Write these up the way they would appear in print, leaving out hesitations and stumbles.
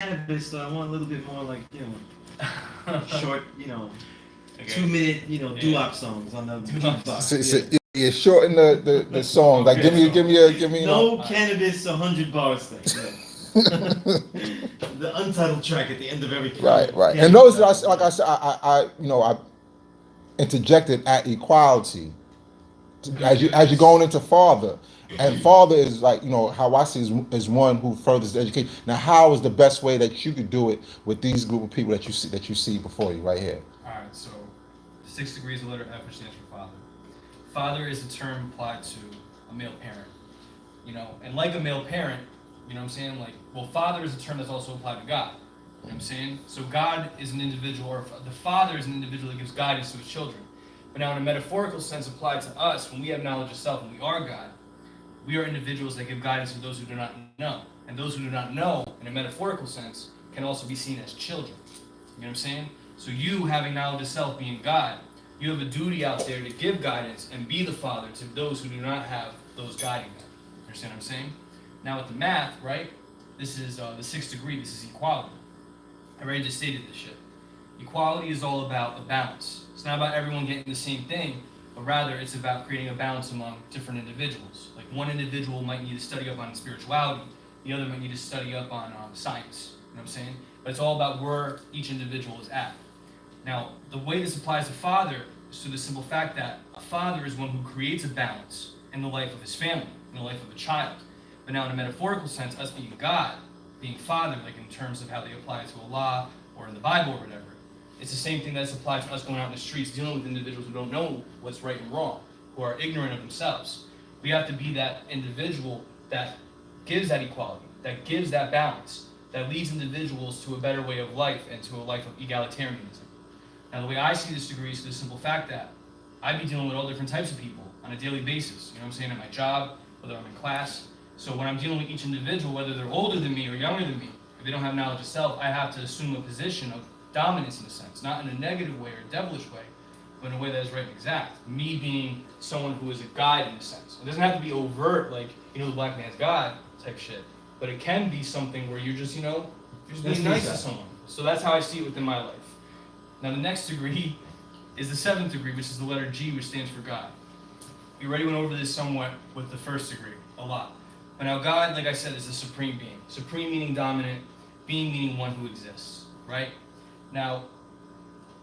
cannabis, so I want a little bit more like, short, Okay. 2 minute, doo-wop songs on the jukebox. So, Yeah. yeah, shorten the song. Like, Okay, give me, No cannabis, 100 bars thing. Yeah. The untitled track at the end of every right, right. And cannabis those, album. like I said, I interjected at equality as you're going into father, and father is like, how I see is one who furthers the education. Now, how is the best way that you could do it with these group of people that you see before you right here? All right. So, 6 degrees, the letter F, which stands for father. Father is a term applied to a male parent. And like a male parent, what I'm saying? Like, well, father is a term that's also applied to God. You know what I'm saying? So God is an individual, or the father is an individual that gives guidance to his children. But now in a metaphorical sense applied to us, when we have knowledge of self and we are God, we are individuals that give guidance to those who do not know. And those who do not know, in a metaphorical sense, can also be seen as children. You know what I'm saying? So you, having knowledge of self, being God, you have a duty out there to give guidance and be the father to those who do not have those guiding them. You understand what I'm saying? Now with the math, right? This is the 6th degree. This is equality. I already just stated this shit. Equality is all about a balance. It's not about everyone getting the same thing, but rather it's about creating a balance among different individuals. Like one individual might need to study up on spirituality, the other might need to study up on science. You know what I'm saying? But it's all about where each individual is at. Now, the way this applies to father is to the simple fact that a father is one who creates a balance in the life of his family, in the life of a child. But now in a metaphorical sense, us being God, being father, like in terms of how they apply to Allah or in the Bible or whatever, it's the same thing that's applied to us going out in the streets, dealing with individuals who don't know what's right and wrong, who are ignorant of themselves. We have to be that individual that gives that equality, that gives that balance, that leads individuals to a better way of life and to a life of egalitarianism. Now, the way I see this degree is the simple fact that I be dealing with all different types of people on a daily basis. You know what I'm saying? At my job, whether I'm in class. So when I'm dealing with each individual, whether they're older than me or younger than me, if they don't have knowledge of self, I have to assume a position of dominance in a sense, not in a negative way or a devilish way, but in a way that is right and exact. Me being someone who is a guide in a sense. It doesn't have to be overt, like, the black man's God type shit, but it can be something where you're just, you're just being nice to someone. So that's how I see it within my life. Now the next degree is the 7th degree, which is the letter G, which stands for God. We already went over this somewhat with the 1st degree, a lot. But now God, like I said, is the supreme being. Supreme meaning dominant, being meaning one who exists, right? Now,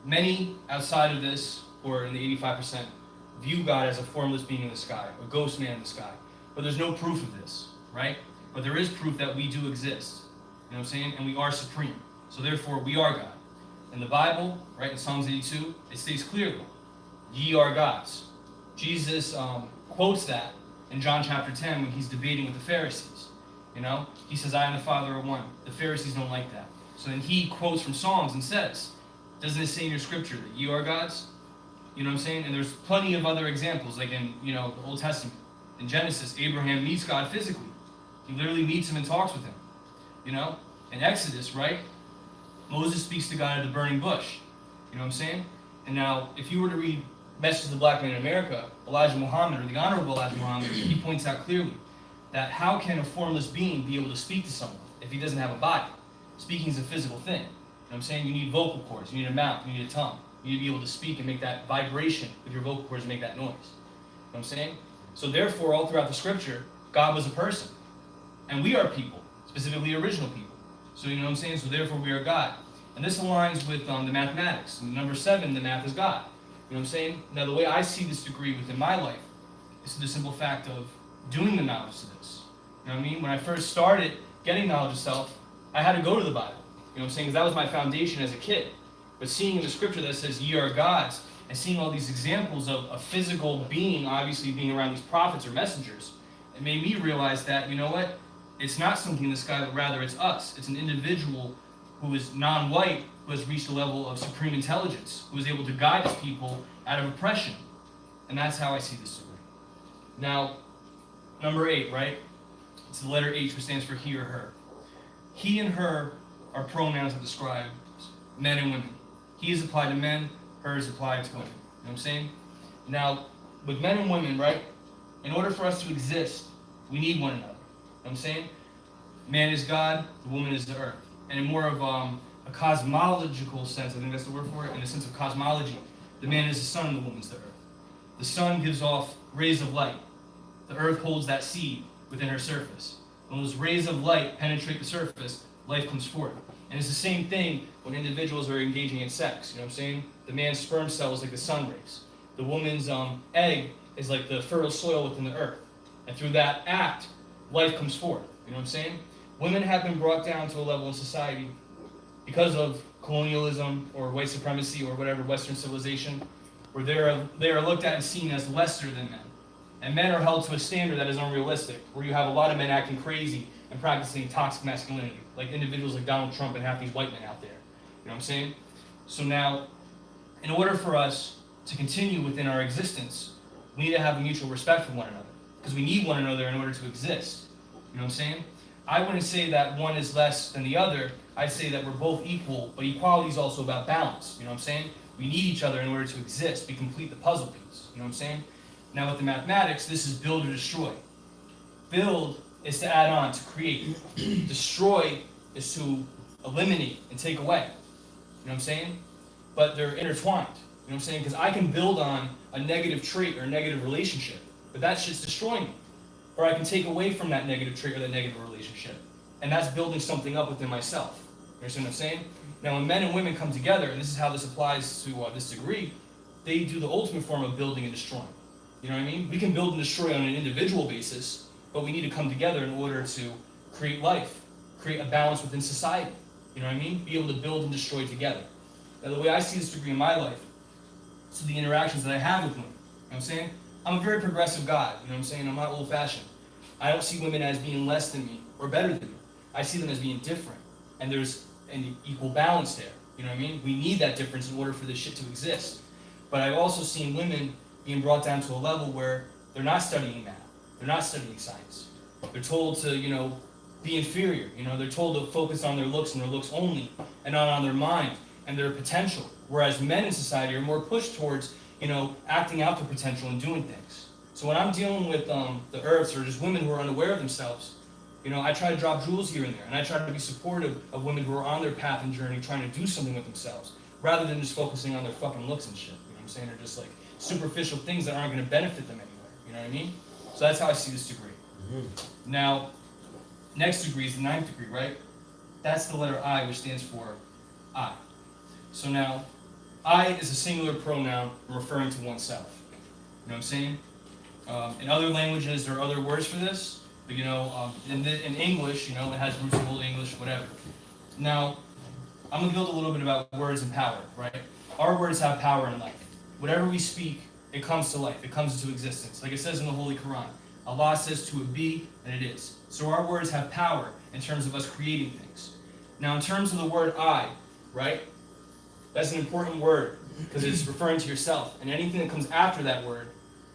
many outside of this, or in the 85%, view God as a formless being in the sky, a ghost man in the sky. But there's no proof of this, right? But there is proof that we do exist. You know what I'm saying? And we are supreme. So therefore, we are God. In the Bible, right, in Psalms 82, it states clearly, ye are gods. Jesus quotes that in John chapter 10 when he's debating with the Pharisees. He says, I and the Father are one. The Pharisees don't like that. So then he quotes from Psalms and says, doesn't it say in your scripture that you are gods? You know what I'm saying? And there's plenty of other examples, like in, the Old Testament. In Genesis, Abraham meets God physically. He literally meets him and talks with him. In Exodus, right? Moses speaks to God at the burning bush. You know what I'm saying? And now, if you were to read Message of the Black Man in America, Elijah Muhammad, or the Honorable Elijah Muhammad, he points out clearly that how can a formless being be able to speak to someone if he doesn't have a body? Speaking is a physical thing. You know what I'm saying? You need vocal cords, you need a mouth, you need a tongue. You need to be able to speak and make that vibration with your vocal cords and make that noise. You know what I'm saying? So therefore, all throughout the scripture, God was a person. And we are people, specifically original people. So you know what I'm saying? So therefore we are God. And this aligns with the mathematics. And number 7, the math is God. You know what I'm saying? Now the way I see this degree within my life is the simple fact of doing the knowledge to this. You know what I mean? When I first started getting knowledge of self, I had to go to the Bible. You know what I'm saying? Because that was my foundation as a kid. But seeing in the scripture that says, ye are gods, and seeing all these examples of a physical being, obviously being around these prophets or messengers, it made me realize that, you know what? It's not something in the sky, but rather it's us. It's an individual who is non-white, who has reached a level of supreme intelligence, who is able to guide his people out of oppression. And that's how I see this degree. Now, number 8, right? It's the letter H, which stands for he or her. He and her are pronouns that describe men and women. He is applied to men, her is applied to women. You know what I'm saying? Now, with men and women, right? In order for us to exist, we need one another. You know what I'm saying? Man is God, the woman is the earth. and in more of a cosmological sense, I think that's the word for it, in the sense of cosmology, the man is the sun and the woman's the earth. The sun gives off rays of light. The earth holds that seed within her surface. When those rays of light penetrate the surface, life comes forth. And it's the same thing when individuals are engaging in sex. You know what I'm saying? The man's sperm cell is like the sun rays. The woman's egg is like the fertile soil within the earth. And through that act, life comes forth. You know what I'm saying? Women have been brought down to a level in society because of colonialism or white supremacy or whatever, Western civilization, where they are looked at and seen as lesser than men. And men are held to a standard that is unrealistic, where you have a lot of men acting crazy and practicing toxic masculinity, like individuals like Donald Trump and half these white men out there. You know what I'm saying? So now, in order for us to continue within our existence, we need to have a mutual respect for one another, because we need one another in order to exist. You know what I'm saying? I wouldn't say that one is less than the other. I'd say that we're both equal, but equality is also about balance. You know what I'm saying? We need each other in order to exist. We complete the puzzle piece. You know what I'm saying? Now with the mathematics, this is build or destroy. Build is to add on, to create. Destroy is to eliminate and take away. You know what I'm saying? But they're intertwined. You know what I'm saying? Because I can build on a negative trait or a negative relationship, but that shit's destroying me. Or I can take away from that negative trait or that negative relationship, and that's building something up within myself. You understand what I'm saying? Now when men and women come together, and this is how this applies to this degree, they do the ultimate form of building and destroying. You know what I mean? We can build and destroy on an individual basis, but we need to come together in order to create life, create a balance within society. You know what I mean? Be able to build and destroy together. Now the way I see this degree in my life, so the interactions that I have with women, you know what I'm saying? I'm a very progressive guy, you know what I'm saying? I'm not old-fashioned. I don't see women as being less than me or better than me. I see them as being different, and there's an equal balance there. You know what I mean? We need that difference in order for this shit to exist. But I've also seen women being brought down to a level where they're not studying math, they're not studying science. They're told to, be inferior. They're told to focus on their looks and their looks only, and not on their mind and their potential. Whereas men in society are more pushed towards, acting out their potential and doing things. So when I'm dealing with the earths or just women who are unaware of themselves, I try to drop jewels here and there, and I try to be supportive of women who are on their path and journey trying to do something with themselves, rather than just focusing on their fucking looks and shit. You know what I'm saying? They're just like superficial things that aren't going to benefit them anywhere. You know what I mean? So that's how I see this degree. Mm-hmm. Now, next degree is the 9th degree, right? That's the letter I, which stands for I. So now, I is a singular pronoun referring to oneself. You know what I'm saying? In other languages, there are other words for this, but in English, it has roots of Old English, whatever. Now, I'm going to build a little bit about words and power, right? Our words have power in life. Whatever we speak, it comes to life, it comes into existence. Like it says in the Holy Quran, Allah says to it be, and it is. So our words have power in terms of us creating things. Now, in terms of the word I, right? That's an important word because it's referring to yourself. And anything that comes after that word,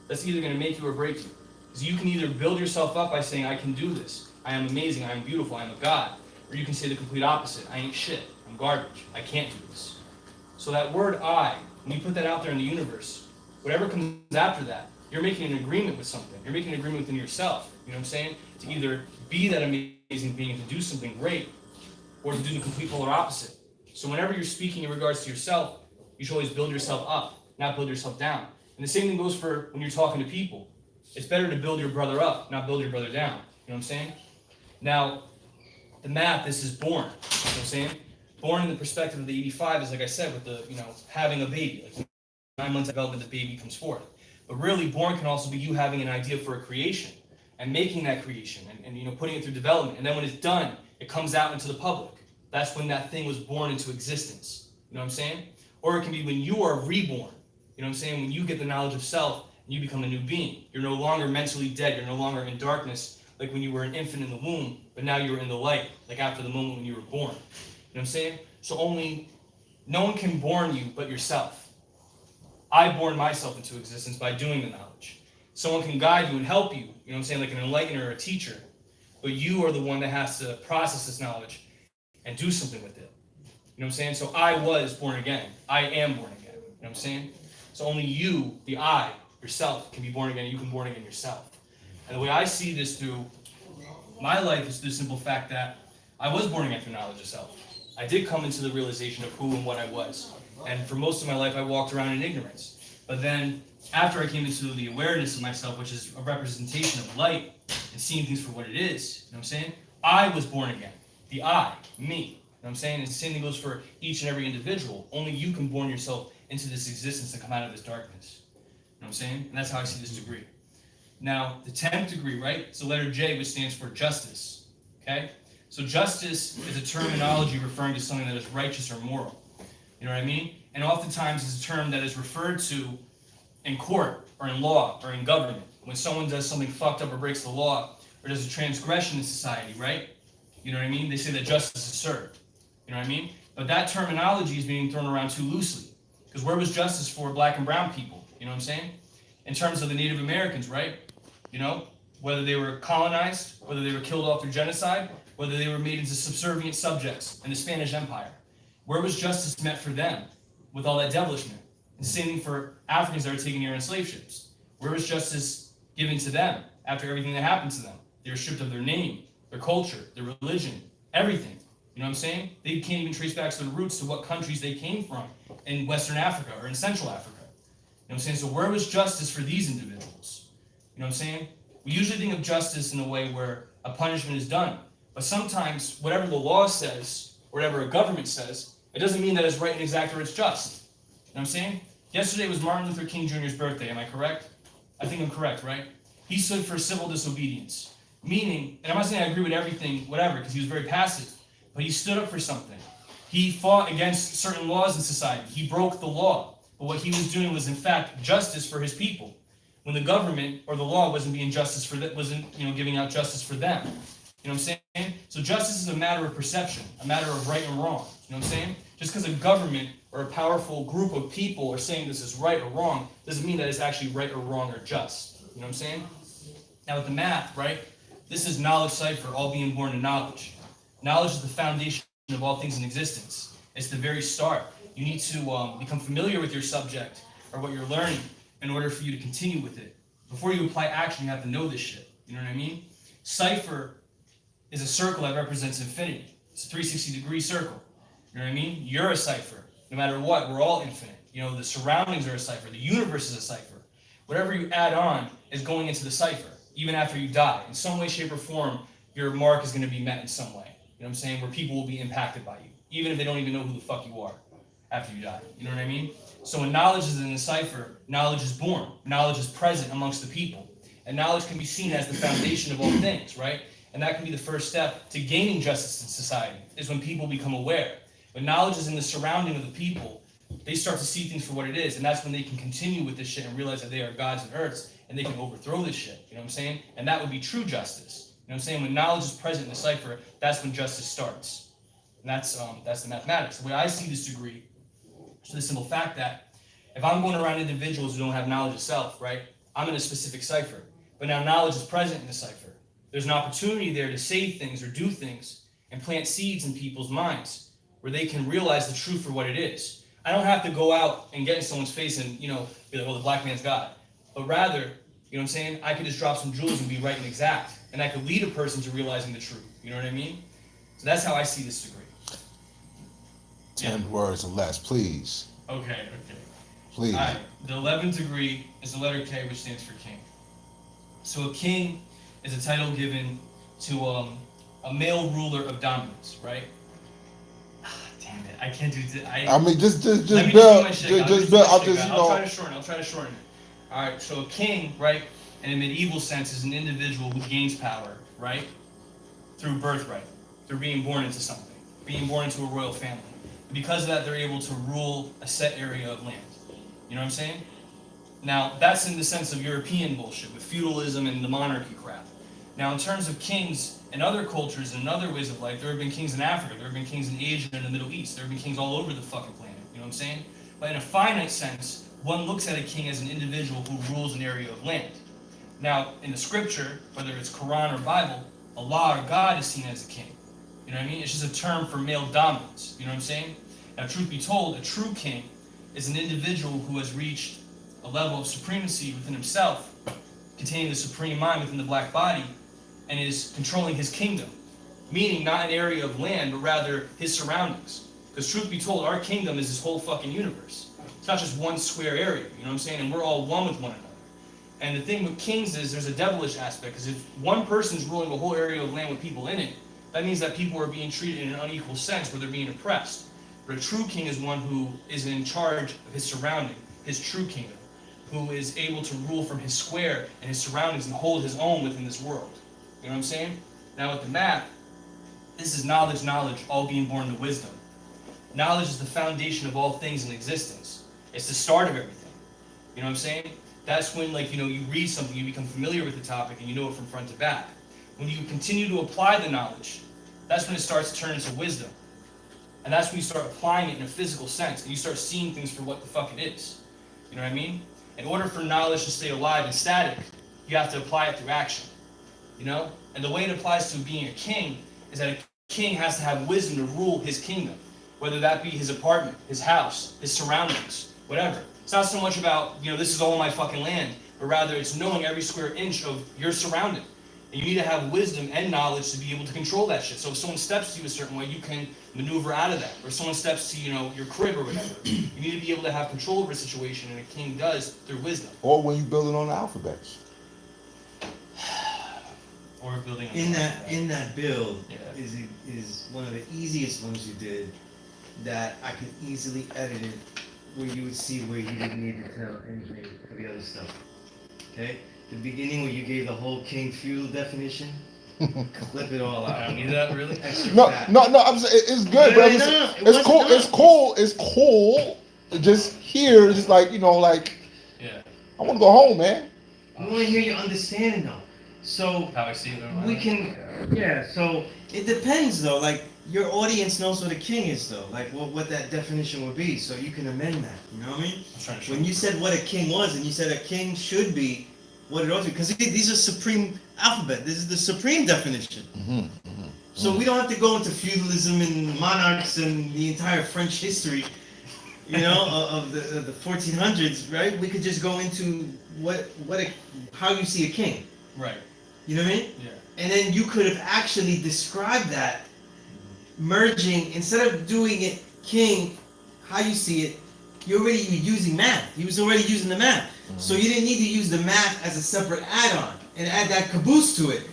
that's either going to make you or break you. Because you can either build yourself up by saying, I can do this. I am amazing. I am beautiful. I am a God. Or you can say the complete opposite. I ain't shit. I'm garbage. I can't do this. So that word I, when you put that out there in the universe, whatever comes after that, you're making an agreement with something. You're making an agreement within yourself. You know what I'm saying? To either be that amazing being and to do something great, or to do the complete polar opposite. So whenever you're speaking in regards to yourself, you should always build yourself up, not build yourself down. And the same thing goes for when you're talking to people. It's better to build your brother up, not build your brother down. You know what I'm saying? Now, the math, this is born. You know what I'm saying? Born in the perspective of the 85 is, like I said, with the, having a baby. Like 9 months of development, the baby comes forth. But really, born can also be you having an idea for a creation and making that creation and putting it through development. And then when it's done, it comes out into the public. That's when that thing was born into existence. You know what I'm saying? Or it can be when you are reborn. You know what I'm saying? When you get the knowledge of self and you become a new being. You're no longer mentally dead. You're no longer in darkness like when you were an infant in the womb, but now you're in the light, like after the moment when you were born. You know what I'm saying? So no one can born you but yourself. I born myself into existence by doing the knowledge. Someone can guide you and help you, you know what I'm saying, like an enlightener or a teacher, but you are the one that has to process this knowledge and do something with it. You know what I'm saying? So I was born again. I am born again. You know what I'm saying? So only you, the I, yourself, can be born again. You can born again yourself. And the way I see this through my life is the simple fact that I was born again through knowledge of self. I did come into the realization of who and what I was. And for most of my life, I walked around in ignorance. But then, after I came into the awareness of myself, which is a representation of light, and seeing things for what it is, you know what I'm saying? I was born again. The I, me. You know what I'm saying? And the same thing goes for each and every individual. Only you can born yourself into this existence and come out of this darkness. You know what I'm saying? And that's how I see this degree. Now, the 10th degree, right? It's the letter J, which stands for justice. Okay? So justice is a terminology referring to something that is righteous or moral. You know what I mean? And oftentimes it's a term that is referred to in court or in law or in government. When someone does something fucked up or breaks the law or does a transgression in society, right? You know what I mean? They say that justice is served. You know what I mean? But that terminology is being thrown around too loosely. Because where was justice for black and brown people? You know what I'm saying? In terms of the Native Americans, right? You know, whether they were colonized, whether they were killed off through genocide, whether they were made into subservient subjects in the Spanish Empire. Where was justice met for them with all that devilishment? And the same thing for Africans that were taken here in slave ships. Where was justice given to them after everything that happened to them? They were stripped of their name, their culture, their religion, everything. You know what I'm saying? They can't even trace back to the roots to what countries they came from in Western Africa or in Central Africa. You know what I'm saying? So where was justice for these individuals? You know what I'm saying? We usually think of justice in a way where a punishment is done. But sometimes whatever the law says, whatever a government says, it doesn't mean that it's right and exact or it's just. You know what I'm saying? Yesterday was Martin Luther King Jr.'s birthday, am I correct? I think I'm correct, right? He stood for civil disobedience. Meaning, and I'm not saying I agree with everything, whatever, because he was very passive, but he stood up for something. He fought against certain laws in society. He broke the law. But what he was doing was, in fact, justice for his people. When the government or the law wasn't being justice for that, wasn't giving out justice for them. You know what I'm saying? So justice is a matter of perception, a matter of right and wrong. You know what I'm saying? Just because a government or a powerful group of people are saying this is right or wrong, doesn't mean that it's actually right or wrong or just. You know what I'm saying? Now with the math, right? This is knowledge cipher, all being born in knowledge. Knowledge is the foundation of all things in existence. It's the very start. You need to become familiar with your subject or what you're learning in order for you to continue with it. Before you apply action, you have to know this shit. You know what I mean? Cipher is a circle that represents infinity. It's a 360-degree circle. You know what I mean? You're a cipher. No matter what, we're all infinite. You know, the surroundings are a cipher. The universe is a cipher. Whatever you add on is going into the cipher, even after you die. In some way, shape, or form, your mark is going to be met in some way. You know what I'm saying? Where people will be impacted by you, even if they don't even know who the fuck you are after you die. You know what I mean? So when knowledge is in the cipher, knowledge is born. Knowledge is present amongst the people. And knowledge can be seen as the foundation of all things, right? And that can be the first step to gaining justice in society, is when people become aware. When knowledge is in the surrounding of the people, they start to see things for what it is, and that's when they can continue with this shit and realize that they are gods and earths, and they can overthrow this shit, you know what I'm saying? And that would be true justice. You know what I'm saying? When knowledge is present in the cipher, that's when justice starts. And that's the mathematics. The way I see this degree is the simple fact that if I'm going around individuals who don't have knowledge of self, right, I'm in a specific cipher. But now knowledge is present in the cipher. There's an opportunity there to say things or do things and plant seeds in people's minds where they can realize the truth for what it is. I don't have to go out and get in someone's face and, be like, well, the black man's God. But rather, you know what I'm saying? I could just drop some jewels and be right and exact. And I could lead a person to realizing the truth. You know what I mean? So that's how I see this degree. 10 words or less, please. Okay. Please. All right. The 11th degree is the letter K, which stands for king. So a king is a title given to a male ruler of dominance, right? Damn it, I can't do it. I mean, just Let me build, just do my shit, just build. I'll try to shorten it. All right, so a king, right, in a medieval sense, is an individual who gains power, right, through birthright, through being born into something, being born into a royal family. Because of that, they're able to rule a set area of land. You know what I'm saying? Now, that's in the sense of European bullshit, with feudalism and the monarchy crap. Now, in terms of kings in other cultures and in other ways of life, there have been kings in Africa, there have been kings in Asia and the Middle East, there have been kings all over the fucking planet, you know what I'm saying? But in a finite sense, one looks at a king as an individual who rules an area of land. Now, in the scripture, whether it's Quran or Bible, Allah or God is seen as a king. You know what I mean? It's just a term for male dominance, you know what I'm saying? Now, truth be told, a true king is an individual who has reached a level of supremacy within himself, containing the supreme mind within the black body, and is controlling his kingdom. Meaning not an area of land, but rather his surroundings. Because truth be told, our kingdom is this whole fucking universe. It's not just one square area, you know what I'm saying? And we're all one with one another. And the thing with kings is there's a devilish aspect, because if one person's ruling a whole area of land with people in it, that means that people are being treated in an unequal sense where they're being oppressed. But a true king is one who is in charge of his surrounding, his true kingdom, who is able to rule from his square and his surroundings and hold his own within this world. You know what I'm saying? Now with the math, this is knowledge, all being born to wisdom. Knowledge is the foundation of all things in existence. It's the start of everything. You know what I'm saying? That's when, like, you know, you read something, you become familiar with the topic, and you know it from front to back. When you continue to apply the knowledge, that's when it starts to turn into wisdom. And that's when you start applying it in a physical sense, and you start seeing things for what the fuck it is. You know what I mean? In order for knowledge to stay alive and static, you have to apply it through action. You know? And the way it applies to being a king is that a king has to have wisdom to rule his kingdom, whether that be his apartment, his house, his surroundings, whatever. It's not so much about, you know, this is all my fucking land, but rather it's knowing every square inch of your surrounding. And you need to have wisdom and knowledge to be able to control that shit. So if someone steps to you a certain way, you can maneuver out of that. Or if someone steps to, you know, your crib or whatever, you need to be able to have control over a situation, and a king does through wisdom. Or when you build it on the alphabets. Or building In that build Yeah. is one of the easiest ones you did that I could easily edit it where you would see where you didn't need to tell anything for the other stuff. Okay? The beginning where you gave the whole king feudal definition, clip it all I out. don't need that, really? Extra No, fat. no, I'm saying it's good, but I'm saying, it's cool. It's cool. It's cool. Just here, just like, you know, like, Yeah. I want to go home, man. I want to hear your understanding though. So How I see it. we can, yeah. So it depends though. Like your audience knows what a king is though. Like what that definition would be. So you can amend that. You know what I mean? I'm trying to show When you said what a king was, and you said a king should be what it ought to be, because these are supreme alphabet. This is the supreme definition. So we don't have to go into feudalism and monarchs and the entire French history, you know, of the 1400s, right? We could just go into how you see a king. Right. You know what I mean? Yeah. And then you could have actually described that, merging, instead of doing it king, how you see it, you're already using math. He was already using the math. So you didn't need to use the math as a separate add-on and add that caboose to it.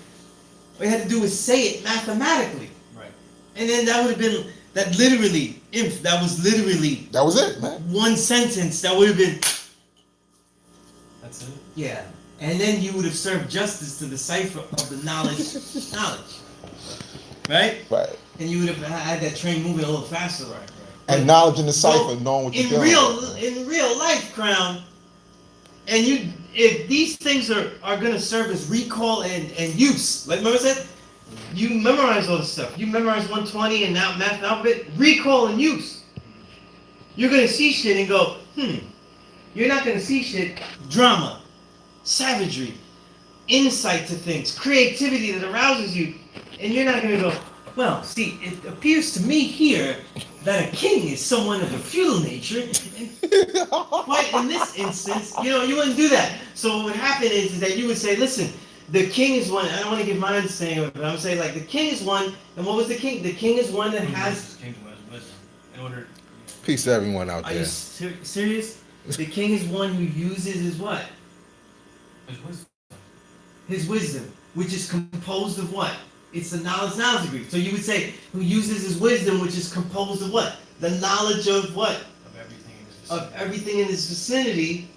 All you had to do was say it mathematically. Right. And then that would have been, that was literally That was it, man. one sentence. That would have been, That's it? yeah. And then you would have served justice to the cipher of the knowledge. Right? Right. And you would have had that train moving a little faster. Right. And knowledge in the cipher, So, knowing what you're in doing. real life, Crown, and if these things are gonna serve as recall and use, like remember I said, you memorize all this stuff. You memorize 120 and now math and alphabet, recall and use. You're gonna see shit and go, You're not gonna see shit, drama, savagery, insight to things, creativity that arouses you, and you're not gonna go, well, see, it appears to me here that a king is someone of a feudal nature. Quite in this instance, you wouldn't do that. So what would happen is that you would say, listen, the king is one. I don't want to give my understanding of it, but I'm saying like the king is one. And what was the king? The king is one that has. In order. Peace to everyone out Are you there. serious? The king is one who uses his what? His wisdom. His wisdom, which is composed of what? It's the knowledge degree. So you would say who uses his wisdom, which is composed of what? The knowledge of what? Of everything in his vicinity.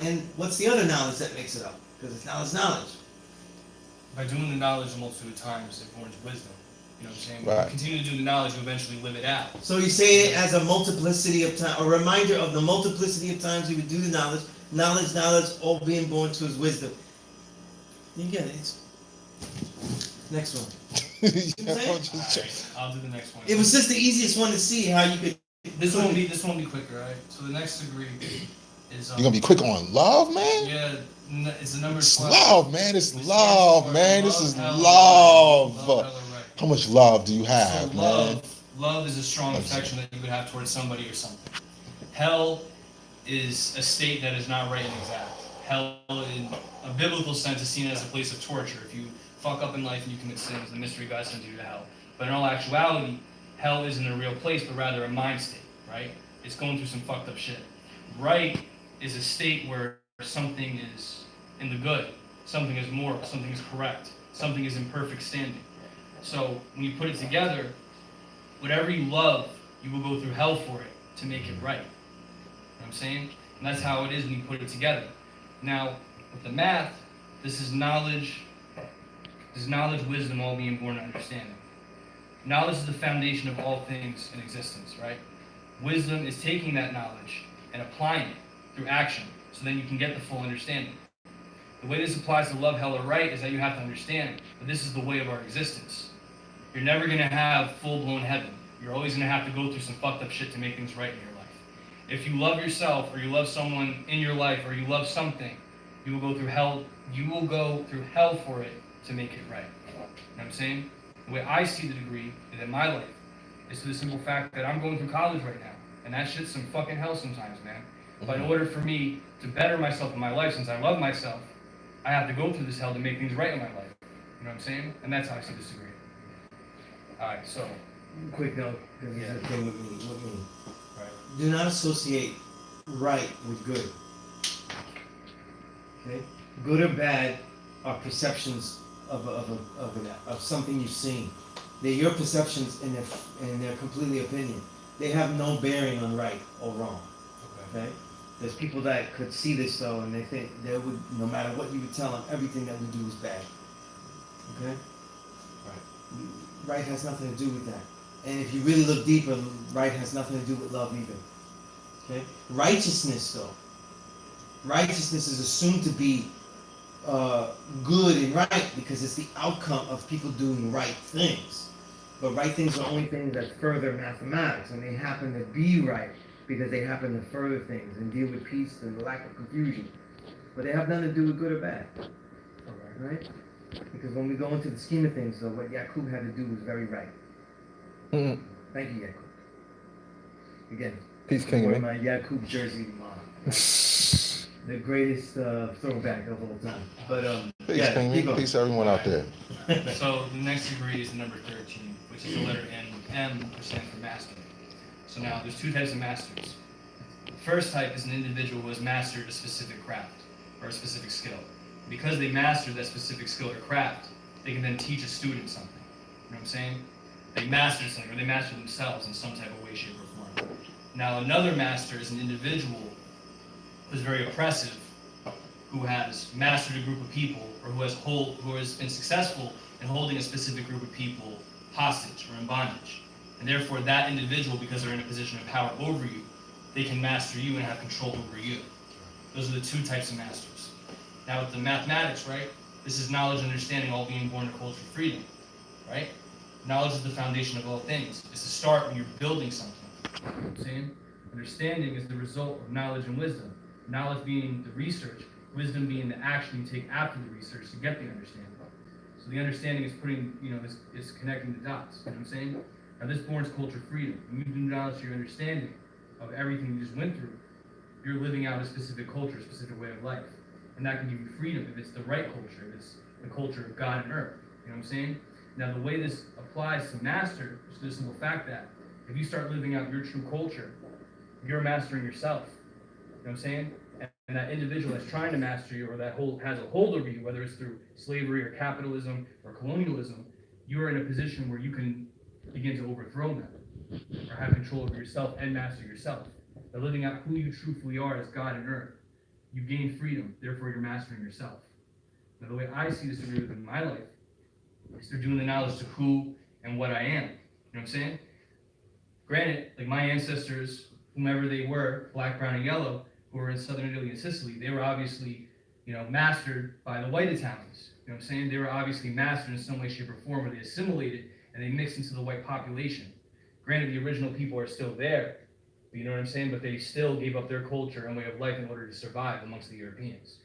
And what's the other knowledge that makes it up? Because it's knowledge. By doing the knowledge a multitude of times, it forms wisdom. You know what I'm saying? Right. When you continue to do the knowledge, you eventually live it out. So you say it as a multiplicity of time, a reminder of the multiplicity of times he would do the knowledge, all being born to his wisdom. You get it. It's... Next one. Alright, I'll do the next one. It was just the easiest one to see how you could. This one will be quicker, right? So the next degree is. You're gonna be quick on love, man? Yeah, it's the number It's 12. love, man. It's Which love, stands for man. This is hella love. right. Love, hella right. How much love do you So have, man? love is a strong affection that you would have towards somebody or something. Hell is a state that is not right and exact. Hell, in a biblical sense, is seen as a place of torture. If you fuck up in life and you commit sins, the mystery God sends you to hell. But in all actuality, hell isn't a real place, but rather a mind state, right? It's going through some fucked up shit. Right is a state where something is in the good, something is moral, something is correct, something is in perfect standing. So when you put it together, whatever you love, you will go through hell for it to make it right. You know what I'm saying? And that's how it is when you put it together. Now, with the math, this is knowledge, wisdom, all being born in understanding. Knowledge is the foundation of all things in existence, right? Wisdom is taking that knowledge and applying it through action, so then you can get the full understanding. The way this applies to love, hell, or right is that you have to understand that this is the way of our existence. You're never going to have full-blown heaven. You're always going to have to go through some fucked up shit to make things right in your life. If you love yourself, or you love someone in your life, or you love something, you will go through hell. You will go through hell for it to make it right. You know what I'm saying? The way I see the degree in my life is to the simple fact that I'm going through college right now, and that shit's some fucking hell sometimes, man. But in order for me to better myself in my life, since I love myself, I have to go through this hell to make things right in my life. You know what I'm saying? And that's how I see this degree. Alright, so. Quick note, because this is the thing with me. Right. Do not associate right with good. Okay? Good or bad are perceptions of something you've seen. They're your perceptions and they're completely opinion. They have no bearing on right or wrong. Okay? There's people that could see this though, and they think they would, no matter what you would tell them, everything that we do is bad. Okay? Right. Right has nothing to do with that. And if you really look deeper, right has nothing to do with love either. Okay? Righteousness though. Righteousness is assumed to be good and right because it's the outcome of people doing right things. But right things are only things that further mathematics, and they happen to be right because they happen to further things and deal with peace and the lack of confusion. But they have nothing to do with good or bad. Right? Because when we go into the scheme of things, so what Yaqub had to do was very right. Mm-hmm. Thank you, Yaqub. Again, Peace, King. wearing my Yaqub jersey tomorrow. The greatest throwback of all time. But Peace, yeah, King. keep going. Peace, everyone out there. So the next degree is the number 13, which is the letter N. M, which stands for master. So now there's two types of masters. The first type is an individual who has mastered a specific craft or a specific skill. Because they mastered that specific skill or craft, they can then teach a student something. You know what I'm saying? They mastered something, or they mastered themselves in some type of way, shape, or form. Now another master is an individual who is very oppressive, who has mastered a group of people, or who has been successful in holding a specific group of people hostage or in bondage. And therefore that individual, because they're in a position of power over you, they can master you and have control over you. Those are the two types of masters. Now with the mathematics, right, this is knowledge and understanding, all being born to culture freedom, right? Knowledge is the foundation of all things. It's the start when you're building something. You know what I'm saying? Understanding is the result of knowledge and wisdom. Knowledge being the research, wisdom being the action you take after the research to get the understanding. So the understanding is putting, is connecting the dots. You know what I'm saying? Now this borns culture freedom. When you do knowledge to your understanding of everything you just went through, you're living out a specific culture, a specific way of life. And that can give you freedom if it's the right culture, if it's the culture of God and earth. You know what I'm saying? Now the way this applies to master is the simple fact that if you start living out your true culture, you're mastering yourself. You know what I'm saying? And that individual that's trying to master you, or that has a hold over you, whether it's through slavery or capitalism or colonialism, you're in a position where you can begin to overthrow them, or have control over yourself and master yourself. By living out who you truthfully are as God and earth, you gain freedom, therefore you're mastering yourself. Now the way I see this in my life is through doing the knowledge to who and what I am. You know what I'm saying? Granted, like my ancestors, whomever they were, black, brown, and yellow, who were in southern Italy and Sicily, they were obviously, mastered by the white Italians. You know what I'm saying? They were obviously mastered in some way, shape, or form, where they assimilated and they mixed into the white population. Granted, the original people are still there, you know what I'm saying? But they still gave up their culture and way of life in order to survive amongst the Europeans.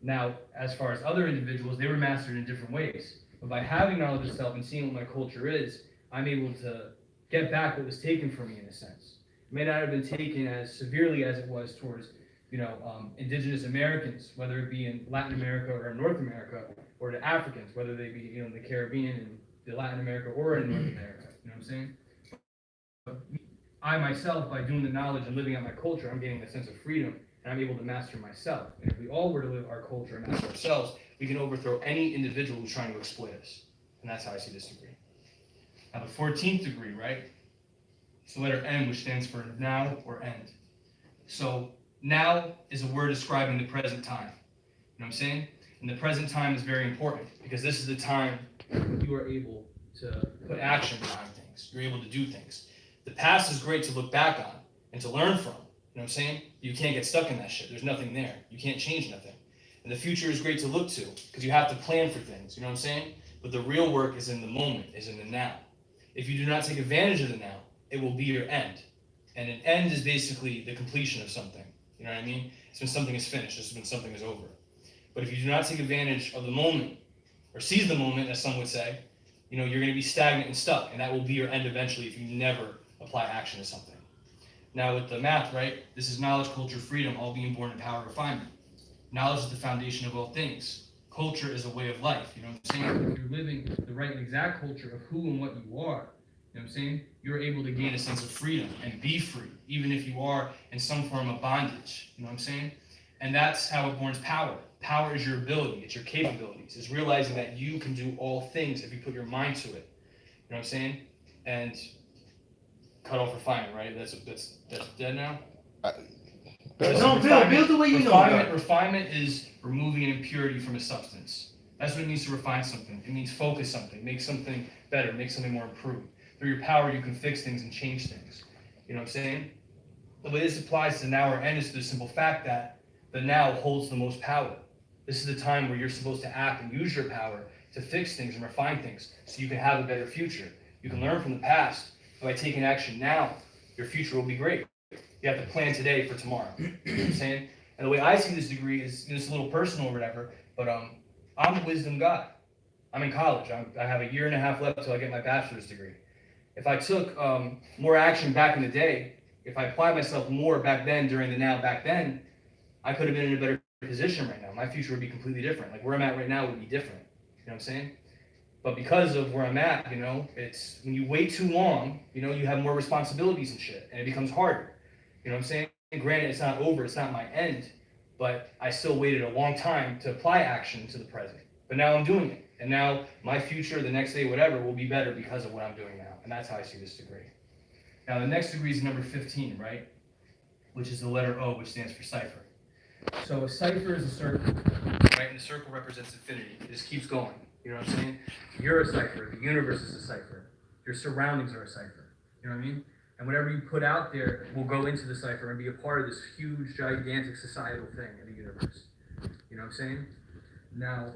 Now, as far as other individuals, they were mastered in different ways. But by having knowledge of self and seeing what my culture is, I'm able to get back what was taken from me in a sense. It may not have been taken as severely as it was towards, indigenous Americans, whether it be in Latin America or North America, or to Africans, whether they be, in the Caribbean and the Latin America or in North America. You know what I'm saying? I myself, by doing the knowledge and living out my culture, I'm gaining a sense of freedom, and I'm able to master myself. And if we all were to live our culture and master ourselves, we can overthrow any individual who's trying to exploit us. And that's how I see this degree. Now the 14th degree, right? It's the letter N, which stands for now or end. So now is a word describing the present time. You know what I'm saying? And the present time is very important because this is the time when you are able to put action behind things. You're able to do things. The past is great to look back on and to learn from. You know what I'm saying? You can't get stuck in that shit. There's nothing there. You can't change nothing. And the future is great to look to because you have to plan for things. You know what I'm saying? But the real work is in the moment, is in the now. If you do not take advantage of the now, it will be your end. And an end is basically the completion of something. You know what I mean? It's when something is finished. It's when something is over. But if you do not take advantage of the moment, or seize the moment, as some would say, you're going to be stagnant and stuck. And that will be your end eventually if you never apply action to something. Now with the math, right? This is knowledge, culture, freedom, all being born in power, refinement. Knowledge is the foundation of all things. Culture is a way of life. You know what I'm saying? If you're living the right and exact culture of who and what you are, you know what I'm saying? You're able to gain a sense of freedom and be free, even if you are in some form of bondage. You know what I'm saying? And that's how it borns power. Power is your ability. It's your capabilities. It's realizing that you can do all things if you put your mind to it. You know what I'm saying? And cut off refinement, right? That's dead now. No, build the way you know. Refinement is removing an impurity from a substance. That's what it means to refine something. It means focus something, make something better, make something more improved. Through your power, you can fix things and change things. You know what I'm saying? The way this applies to now or end is the simple fact that the now holds the most power. This is the time where you're supposed to act and use your power to fix things and refine things so you can have a better future. You can learn from the past. By taking action now, your future will be great. You have to plan today for tomorrow. You know what I'm saying? And the way I see this degree is, it's a little personal or whatever, but I'm a wisdom guy. I'm in college. I have a year and a half left until I get my bachelor's degree. If I took more action back in the day, if I applied myself more back then during the now back then, I could have been in a better position right now. My future would be completely different. Like where I'm at right now would be different. You know what I'm saying? But because of where I'm at, it's when you wait too long, you have more responsibilities and shit, and it becomes harder. You know what I'm saying? Granted, it's not over, it's not my end, but I still waited a long time to apply action to the present. But now I'm doing it. And now my future, the next day, whatever, will be better because of what I'm doing now. And that's how I see this degree. Now, the next degree is number 15, right? Which is the letter O, which stands for cipher. So a cipher is a circle, right? And the circle represents infinity. It just keeps going. You know what I'm saying? You're a cipher. The universe is a cipher. Your surroundings are a cipher. You know what I mean? And whatever you put out there will go into the cipher and be a part of this huge, gigantic societal thing in the universe. You know what I'm saying? Now,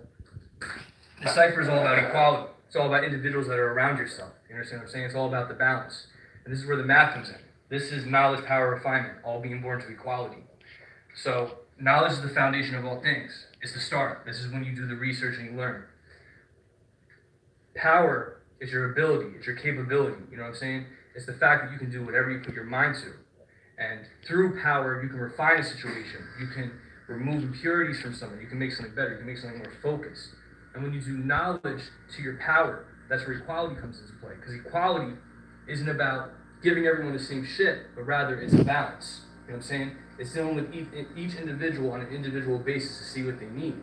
the cipher is all about equality. It's all about individuals that are around yourself. You understand what I'm saying? It's all about the balance. And this is where the math comes in. This is knowledge, power, refinement, all being born to equality. So, knowledge is the foundation of all things. It's the start. This is when you do the research and you learn. Power is your ability, it's your capability, you know what I'm saying? It's the fact that you can do whatever you put your mind to. And through power, you can refine a situation. You can remove impurities from something. You can make something better. You can make something more focused. And when you do knowledge to your power, that's where equality comes into play. Because equality isn't about giving everyone the same shit, but rather it's a balance. You know what I'm saying? It's dealing with each individual on an individual basis to see what they need.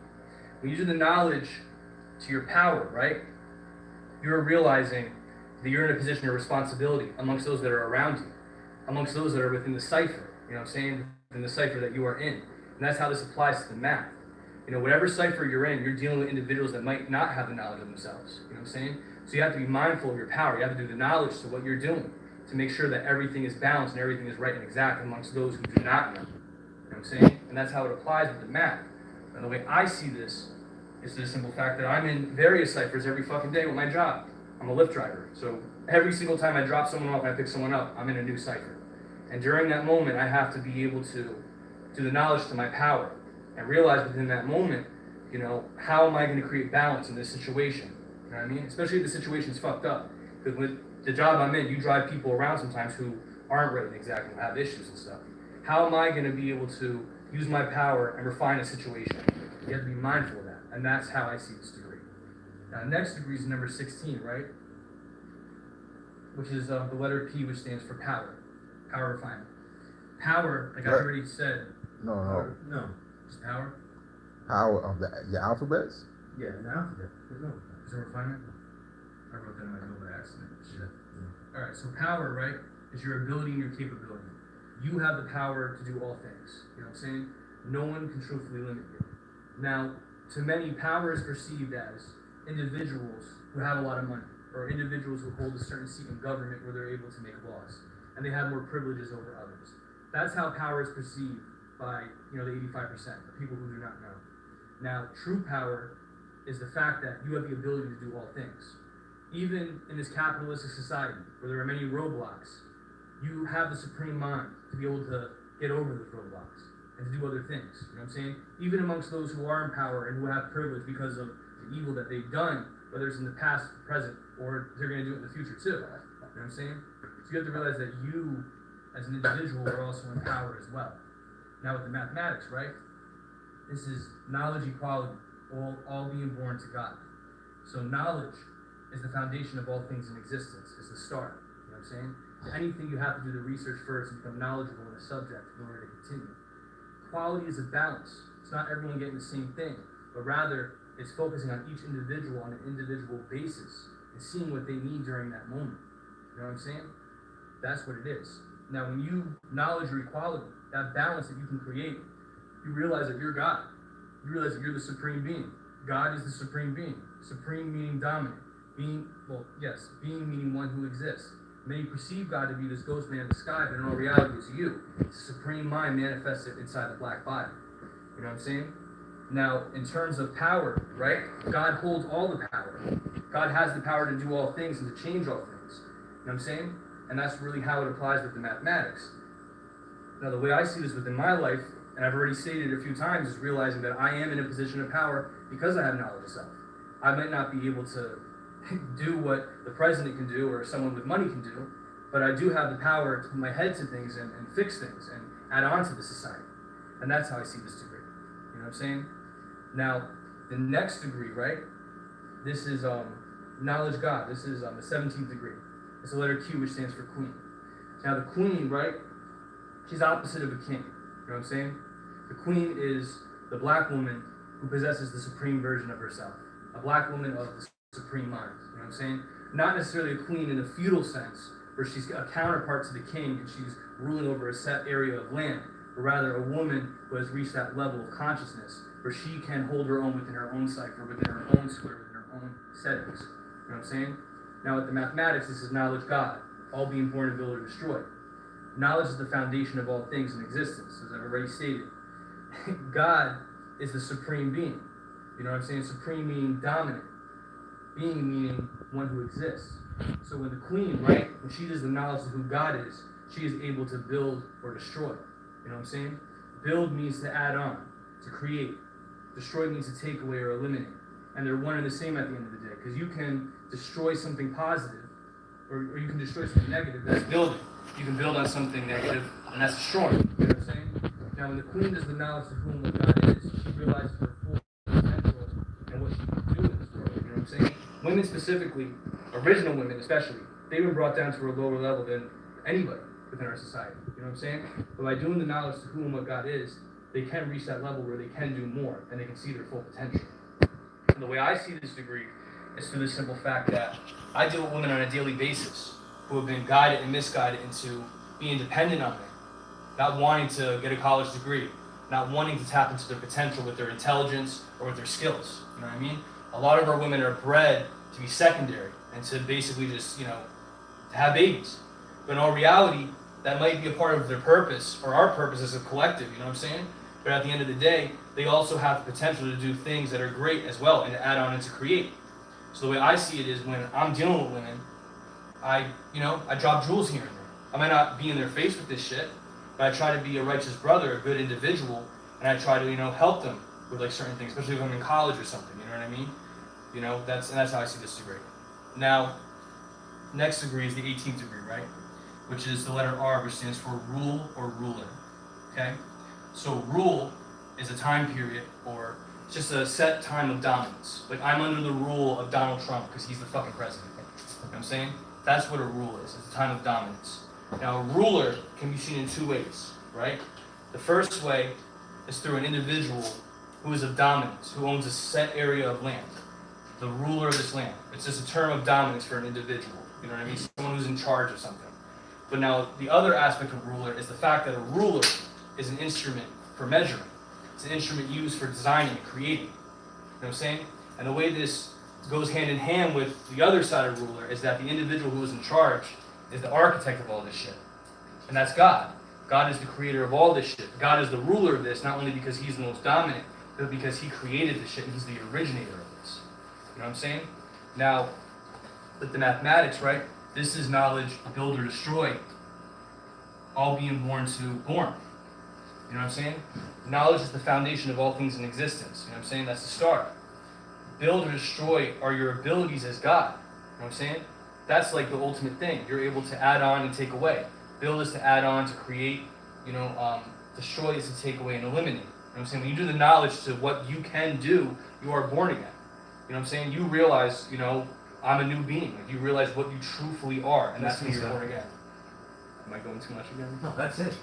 When you do the knowledge to your power, right? You're realizing that you're in a position of responsibility amongst those that are around you, amongst those that are within the cipher, you know what I'm saying? Within the cipher that you are in. And that's how this applies to the math. Whatever cipher you're in, you're dealing with individuals that might not have the knowledge of themselves, you know what I'm saying? So you have to be mindful of your power. You have to do the knowledge to what you're doing to make sure that everything is balanced and everything is right and exact amongst those who do not know, you know what I'm saying? And that's how it applies with the math. And the way I see this is the simple fact that I'm in various ciphers every fucking day with my job. I'm a Lyft driver. So every single time I drop someone off and I pick someone up, I'm in a new cipher. And during that moment, I have to be able to do the knowledge to my power and realize within that moment, how am I going to create balance in this situation? You know what I mean? Especially if the situation's fucked up. Because with the job I'm in, you drive people around sometimes who aren't right exactly, who have issues and stuff. How am I going to be able to use my power and refine a situation? You have to be mindful of that. And that's how I see this degree. Next degree is number 16, right? Which is the letter P, which stands for power. Power refinement. Power, like I What? already said. No. No. Is power? Power of the alphabets? Yeah, the alphabet. There's no. Is there refinement? I wrote that in my note by accident. Shit. Alright, so power, right, is your ability and your capability. You have the power to do all things. You know what I'm saying? No one can truthfully limit you. Now, to many, power is perceived as individuals who have a lot of money, or individuals who hold a certain seat in government where they're able to make laws, and they have more privileges over others. That's how power is perceived by, the 85%, the people who do not know. Now, true power is the fact that you have the ability to do all things. Even in this capitalistic society, where there are many roadblocks, you have the supreme mind to be able to get over those roadblocks and to do other things. You know what I'm saying? Even amongst those who are in power and who have privilege because of the evil that they've done, whether it's in the past, the present, or they're going to do it in the future too. You know what I'm saying? So you have to realize that you, as an individual, are also in power as well. Now with the mathematics, right? This is knowledge equality, all being born to God. So knowledge is the foundation of all things in existence, is the start. You know what I'm saying? Anything you have to do the research first and become knowledgeable in a subject in order to continue. Quality is a balance. It's not everyone getting the same thing, but rather it's focusing on each individual on an individual basis and seeing what they need during that moment. You know what I'm saying? That's what it is. Now, when you knowledge your equality, that balance that you can create, you realize that you're God. You realize that you're the supreme being. God is the supreme being. Supreme meaning dominant. Being meaning one who exists. Many perceive God to be this ghost man in the sky, but in all reality it's you. It's the supreme mind manifested inside the black body. You know what I'm saying? Now, in terms of power, right? God holds all the power. God has the power to do all things and to change all things. You know what I'm saying? And that's really how it applies with the mathematics. Now, the way I see this within my life, and I've already stated it a few times, is realizing that I am in a position of power because I have knowledge of self. I might not be able to do what the president can do or someone with money can do, but I do have the power to put my head to things and fix things and add on to the society. And that's how I see this degree. You know what I'm saying? Now, the next degree, right? This is knowledge God. This is the 17th degree. It's the letter Q, which stands for queen. Now, the queen, right? She's opposite of a king. You know what I'm saying? The queen is the black woman who possesses the supreme version of herself. A black woman of the supreme mind. You know what I'm saying? Not necessarily a queen in a feudal sense, where she's a counterpart to the king and she's ruling over a set area of land, but rather a woman who has reached that level of consciousness where she can hold her own within her own cipher, within her own square, within her own settings. You know what I'm saying? Now with the mathematics, this is knowledge God, all being born to build or destroy. Knowledge is the foundation of all things in existence, as I've already stated. God is the supreme being. You know what I'm saying? Supreme meaning dominant. Being meaning one who exists. So when the queen, right, when she does the knowledge of who God is, she is able to build or destroy. You know what I'm saying? Build means to add on, to create. Destroy means to take away or eliminate. And they're one and the same at the end of the day. Because you can destroy something positive, or you can destroy something negative, that's building. You can build on something negative, and that's destroying. You know what I'm saying? Now when the queen does the knowledge of whom what God is, she realizes her full potential and what she can do in this world. You know what I'm saying? Women specifically, original women especially, they've been brought down to a lower level than anybody within our society. You know what I'm saying? But by doing the knowledge to who and what God is, they can reach that level where they can do more and they can see their full potential. And the way I see this degree is through the simple fact that I deal with women on a daily basis who have been guided and misguided into being dependent on me, not wanting to get a college degree, not wanting to tap into their potential with their intelligence or with their skills. You know what I mean? A lot of our women are bred to be secondary and to basically just, to have babies. But in all reality, that might be a part of their purpose or our purpose as a collective, you know what I'm saying? But at the end of the day, they also have the potential to do things that are great as well and to add on and to create. So the way I see it is when I'm dealing with women, I drop jewels here and there. I might not be in their face with this shit, but I try to be a righteous brother, a good individual, and I try to, help them with like certain things, especially if I'm in college or something, you know what I mean? That's how I see this degree. Now, next degree is the 18th degree, right? Which is the letter R, which stands for rule or ruler, okay? So rule is a time period or It's just a set time of dominance. Like, I'm under the rule of Donald Trump because he's the fucking president. You know what I'm saying? That's what a rule is. It's a time of dominance. Now, a ruler can be seen in two ways, right? The first way is through an individual who is of dominance, who owns a set area of land. The ruler of this land. It's just a term of dominance for an individual. You know what I mean? Someone who's in charge of something. But now, the other aspect of ruler is the fact that a ruler is an instrument for measuring. It's an instrument used for designing and creating. You know what I'm saying? And the way this goes hand in hand with the other side of ruler is that the individual who is in charge is the architect of all this shit. And that's God. God is the creator of all this shit. God is the ruler of this, not only because he's the most dominant, but because he created this shit and he's the originator of this. You know what I'm saying? Now, with the mathematics, right? This is knowledge, build or destroy, all being born to born. You know what I'm saying? Knowledge is the foundation of all things in existence. You know what I'm saying? That's the start. Build or destroy are your abilities as God. You know what I'm saying? That's like the ultimate thing. You're able to add on and take away. Build is to add on, to create. Destroy is to take away and eliminate. You know what I'm saying? When you do the knowledge to what you can do, you are born again. You know what I'm saying? You realize, I'm a new being. Like, you realize what you truthfully are, and that's when you're born again. Am I going too much again? No, that's it.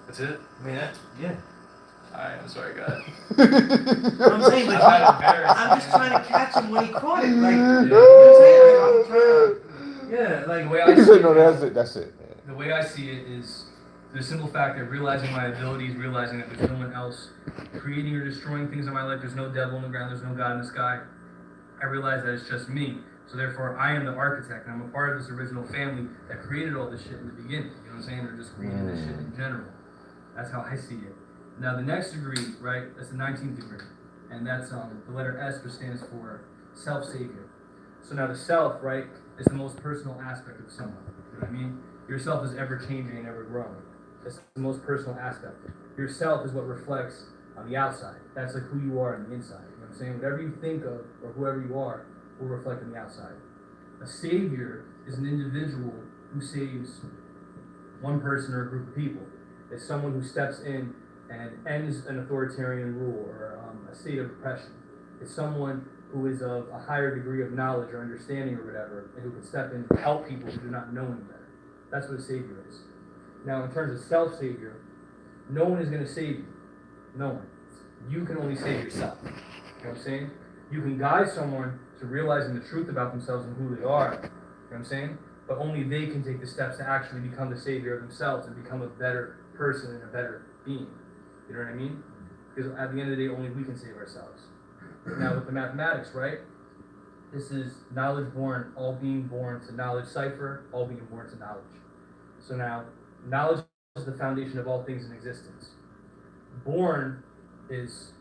That's it? I mean, yeah. Alright, I'm sorry, guys. I'm saying, like, I'm just trying to catch him when he caught it. Like, you know what I'm saying? Like, the way I see it, No, that's it. The way I see it is the simple fact that realizing my abilities, realizing that there's no one else creating or destroying things in my life. There's no devil in the ground. There's no God in the sky. I realize that it's just me. So therefore, I am the architect, and I'm a part of this original family that created all this shit in the beginning. You know what I'm saying? Or just created this shit in general. That's how I see it. Now, the next degree, right, that's the 19th degree. And that's the letter S, which stands for self-savior. So now the self, right, is the most personal aspect of someone. You know what I mean? Yourself is ever-changing and ever-growing. That's the most personal aspect. Yourself is what reflects on the outside. That's like who you are on the inside. You know what I'm saying? Whatever you think of, or whoever you are, will reflect on the outside. A savior is an individual who saves one person or a group of people. It's someone who steps in and ends an authoritarian rule or a state of oppression. It's someone who is of a higher degree of knowledge or understanding or whatever, and who can step in and help people who do not know any better. That's what a savior is. Now, in terms of self-savior, no one is going to save you. No one. You can only save yourself. You know what I'm saying? You can guide someone to realizing the truth about themselves and who they are. You know what I'm saying? But only they can take the steps to actually become the savior of themselves and become a better person and a better being. You know what I mean? Because at the end of the day, only we can save ourselves. Now, with the mathematics, right? This is knowledge born, all being born to knowledge cipher, all being born to knowledge. So now, knowledge is the foundation of all things in existence. Born is,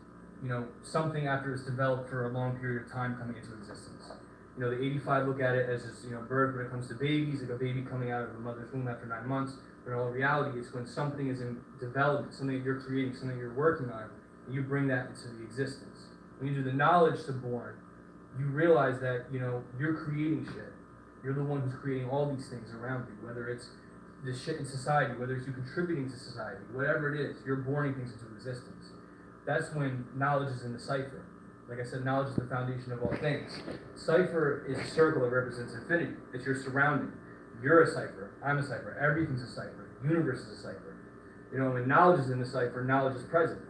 something after it's developed for a long period of time coming into existence. The 85 look at it as just, birth when it comes to babies, like a baby coming out of a mother's womb after 9 months. But in all reality, it's when something is in development, something that you're creating, something you're working on, and you bring that into the existence. When you do the knowledge to born, you realize that, you're creating shit. You're the one who's creating all these things around you, whether it's the shit in society, whether it's you contributing to society, whatever it is, you're borning things into existence. That's when knowledge is in the cipher. Like I said, knowledge is the foundation of all things. Cipher is a circle that represents infinity. It's your surrounding. You're a cipher. I'm a cipher. Everything's a cipher. The universe is a cipher. When knowledge is in the cipher, knowledge is present.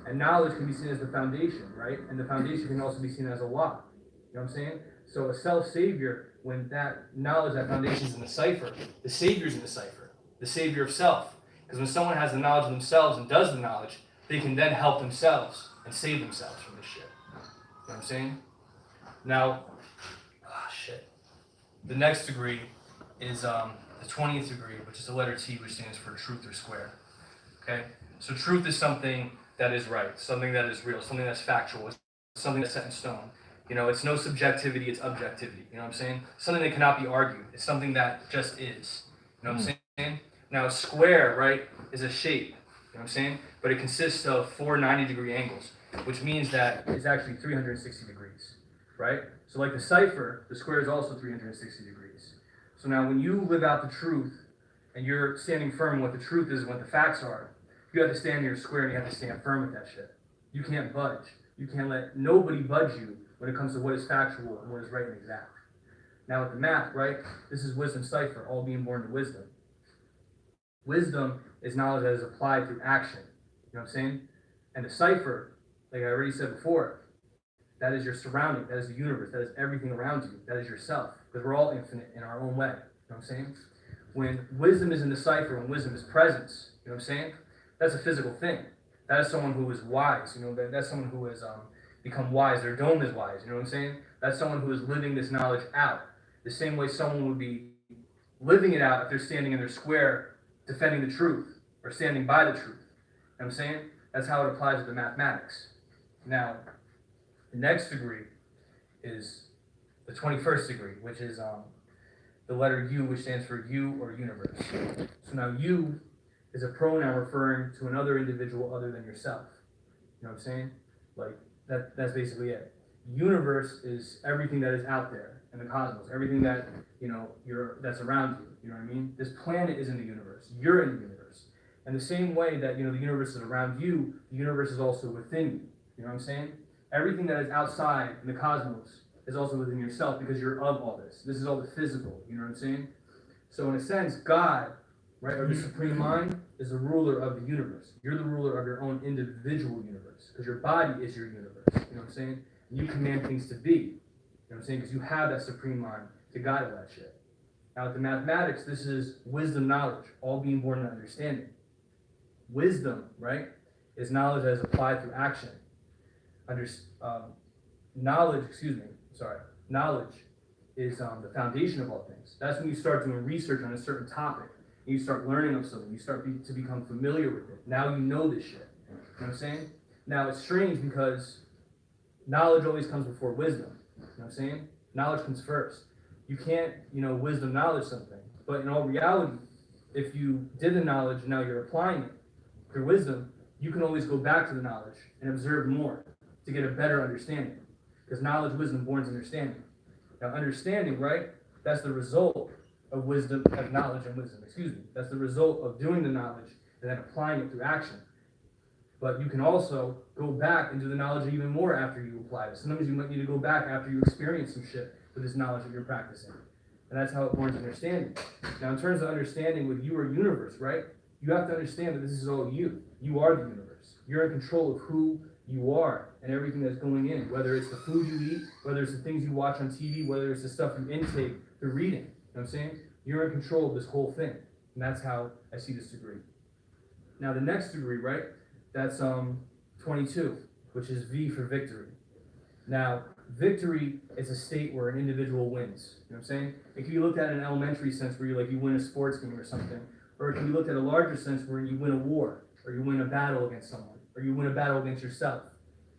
And knowledge can be seen as the foundation, right? And the foundation can also be seen as a law. You know what I'm saying? So a self-savior, when that knowledge, that foundation is in the cipher, the savior's in the cipher. The savior of self. Because when someone has the knowledge of themselves and does the knowledge, they can then help themselves and save themselves from this shit. You know what I'm saying? Now, the next degree is the 20th degree, which is the letter T, which stands for truth or square. Okay? So truth is something that is right, something that is real, something that's factual, it's something that's set in stone. It's no subjectivity, it's objectivity. You know what I'm saying? Something that cannot be argued. It's something that just is. You know what I'm saying? Now, a square, right, is a shape. You know what I'm saying? But it consists of 4 90-degree angles, which means that it's actually 360 degrees, right? So like the cipher, the square is also 360 degrees. So now when you live out the truth and you're standing firm in what the truth is and what the facts are, you have to stand in your square and you have to stand firm with that shit. You can't budge. You can't let nobody budge you when it comes to what is factual and what is right and exact. Now with the math, right, this is wisdom cipher, all being born to wisdom. Wisdom is knowledge that is applied through action. You know what I'm saying? And the cipher, like I already said before, that is your surrounding, that is the universe, that is everything around you, that is yourself. Because we're all infinite in our own way. You know what I'm saying? When wisdom is in the cipher, when wisdom is presence, you know what I'm saying? That's a physical thing. That is someone who is wise, you know, that's someone who has become wise. Their dome is wise, you know what I'm saying? That's someone who is living this knowledge out. The same way someone would be living it out if they're standing in their square defending the truth or standing by the truth. You know what I'm saying? That's how it applies to the mathematics. Now, the next degree is the 21st degree, which is the letter U, which stands for you or universe. So now you is a pronoun referring to another individual other than yourself. You know what I'm saying? Like, that's basically it. Universe is everything that is out there in the cosmos, everything that, you know, that's around you. You know what I mean? This planet is in the universe. You're in the universe. And the same way that, you know, the universe is around you, the universe is also within you. You know what I'm saying? Everything that is outside in the cosmos is also within yourself because you're of all this. This is all the physical. You know what I'm saying? So in a sense, God, right, or the supreme mind, is the ruler of the universe. You're the ruler of your own individual universe because your body is your universe. You know what I'm saying? And you command things to be. You know what I'm saying? Because you have that supreme mind to guide all that shit. Now with the mathematics, this is wisdom knowledge, all being born in understanding. Wisdom, right, is knowledge that is applied through action. Knowledge is the foundation of all things. That's when you start doing research on a certain topic. And you start learning of something. You start to become familiar with it. Now you know this shit. You know what I'm saying? Now it's strange because knowledge always comes before wisdom. You know what I'm saying? Knowledge comes first. You can't, you know, wisdom knowledge something. But in all reality, if you did the knowledge and now you're applying it through wisdom, you can always go back to the knowledge and observe more to get a better understanding. Because knowledge, wisdom, borns understanding. Now understanding, right, that's the result of wisdom, of knowledge and wisdom, That's the result of doing the knowledge and then applying it through action. But you can also go back and do the knowledge even more after you apply it. Sometimes you might need to go back after you experience some shit with this knowledge that you're practicing. And that's how it borns understanding. Now in terms of understanding with you or universe, right, you have to understand that this is all you. You are the universe. You're in control of who you are and everything that's going in, whether it's the food you eat, whether it's the things you watch on TV, whether it's the stuff you intake through reading. You know what I'm saying? You're in control of this whole thing. And that's how I see this degree. Now the next degree, right, that's 22, which is V for victory. Now, victory is a state where an individual wins. You know what I'm saying? It can be looked at in an elementary sense where you win a sports game or something. Or it can be looked at a larger sense where you win a war, or you win a battle against someone, or you win a battle against yourself.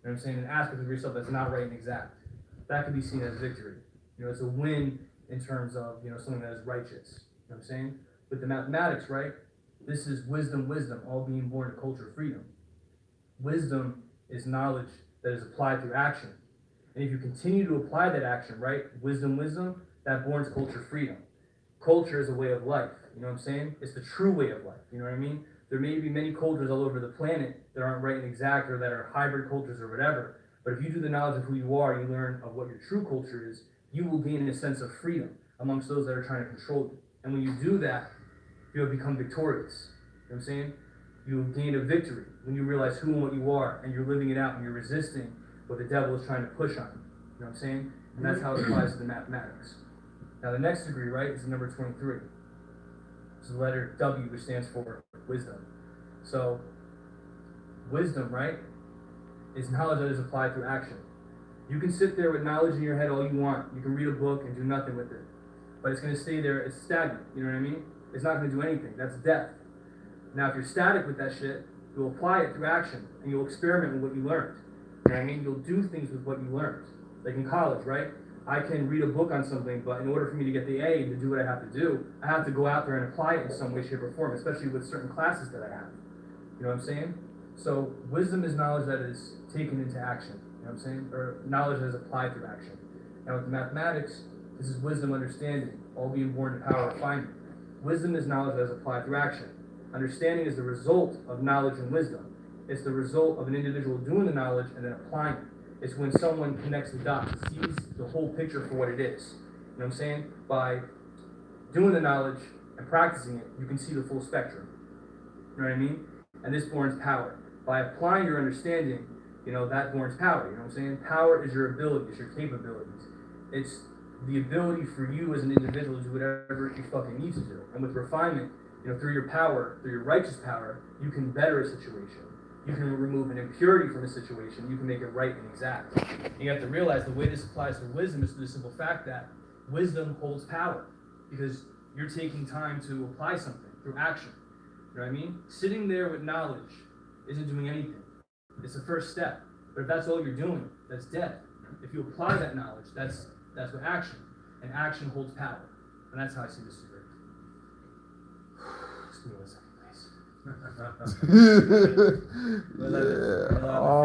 You know what I'm saying? An aspect of yourself that's not right and exact. That can be seen as victory. You know, it's a win in terms of, you know, something that is righteous. You know what I'm saying? With the mathematics, right? This is wisdom, all being born to culture freedom. Wisdom is knowledge that is applied through action. And if you continue to apply that action, right? Wisdom, that borns culture freedom. Culture is a way of life. You know what I'm saying? It's the true way of life. You know what I mean? There may be many cultures all over the planet that aren't right and exact or that are hybrid cultures or whatever. But if you do the knowledge of who you are, you learn of what your true culture is, you will gain a sense of freedom amongst those that are trying to control you. And when you do that, you have become victorious. You know what I'm saying? You gain a victory when you realize who and what you are and you're living it out and you're resisting what the devil is trying to push on you. You know what I'm saying? And that's how it applies to the mathematics. Now the next degree, right, is the number 23. It's the letter W, which stands for wisdom. So, wisdom, right, is knowledge that is applied through action. You can sit there with knowledge in your head all you want. You can read a book and do nothing with it. But it's going to stay there. It's stagnant. You know what I mean? It's not going to do anything. That's death. Now, if you're static with that shit, you'll apply it through action, and you'll experiment with what you learned. You know what I mean? You'll do things with what you learned. Like in college, right? I can read a book on something, but in order for me to get the A to do what I have to do, I have to go out there and apply it in some way, shape, or form, especially with certain classes that I have. You know what I'm saying? So wisdom is knowledge that is taken into action. You know what I'm saying? Or knowledge that is applied through action. Now with mathematics, this is wisdom, understanding, all being born to power refinement. Wisdom is knowledge that is applied through action. Understanding is the result of knowledge and wisdom. It's the result of an individual doing the knowledge and then applying it. It's when someone connects the dots, sees the whole picture for what it is. You know what I'm saying? By doing the knowledge and practicing it, you can see the full spectrum. You know what I mean? And this borns power. By applying your understanding, that borns power. You know what I'm saying? Power is your ability, it's your capabilities. It's the ability for you as an individual to do whatever you fucking need to do. And with refinement, through your power, through your righteous power, you can better a situation. You can remove an impurity from a situation. You can make it right and exact. And you have to realize the way this applies to wisdom is through the simple fact that wisdom holds power because you're taking time to apply something through action. You know what I mean? Sitting there with knowledge isn't doing anything. It's the first step. But if that's all you're doing, that's dead. If you apply that knowledge, that's what action. And action holds power. And that's how I see this degree. Just give me 1 second, please.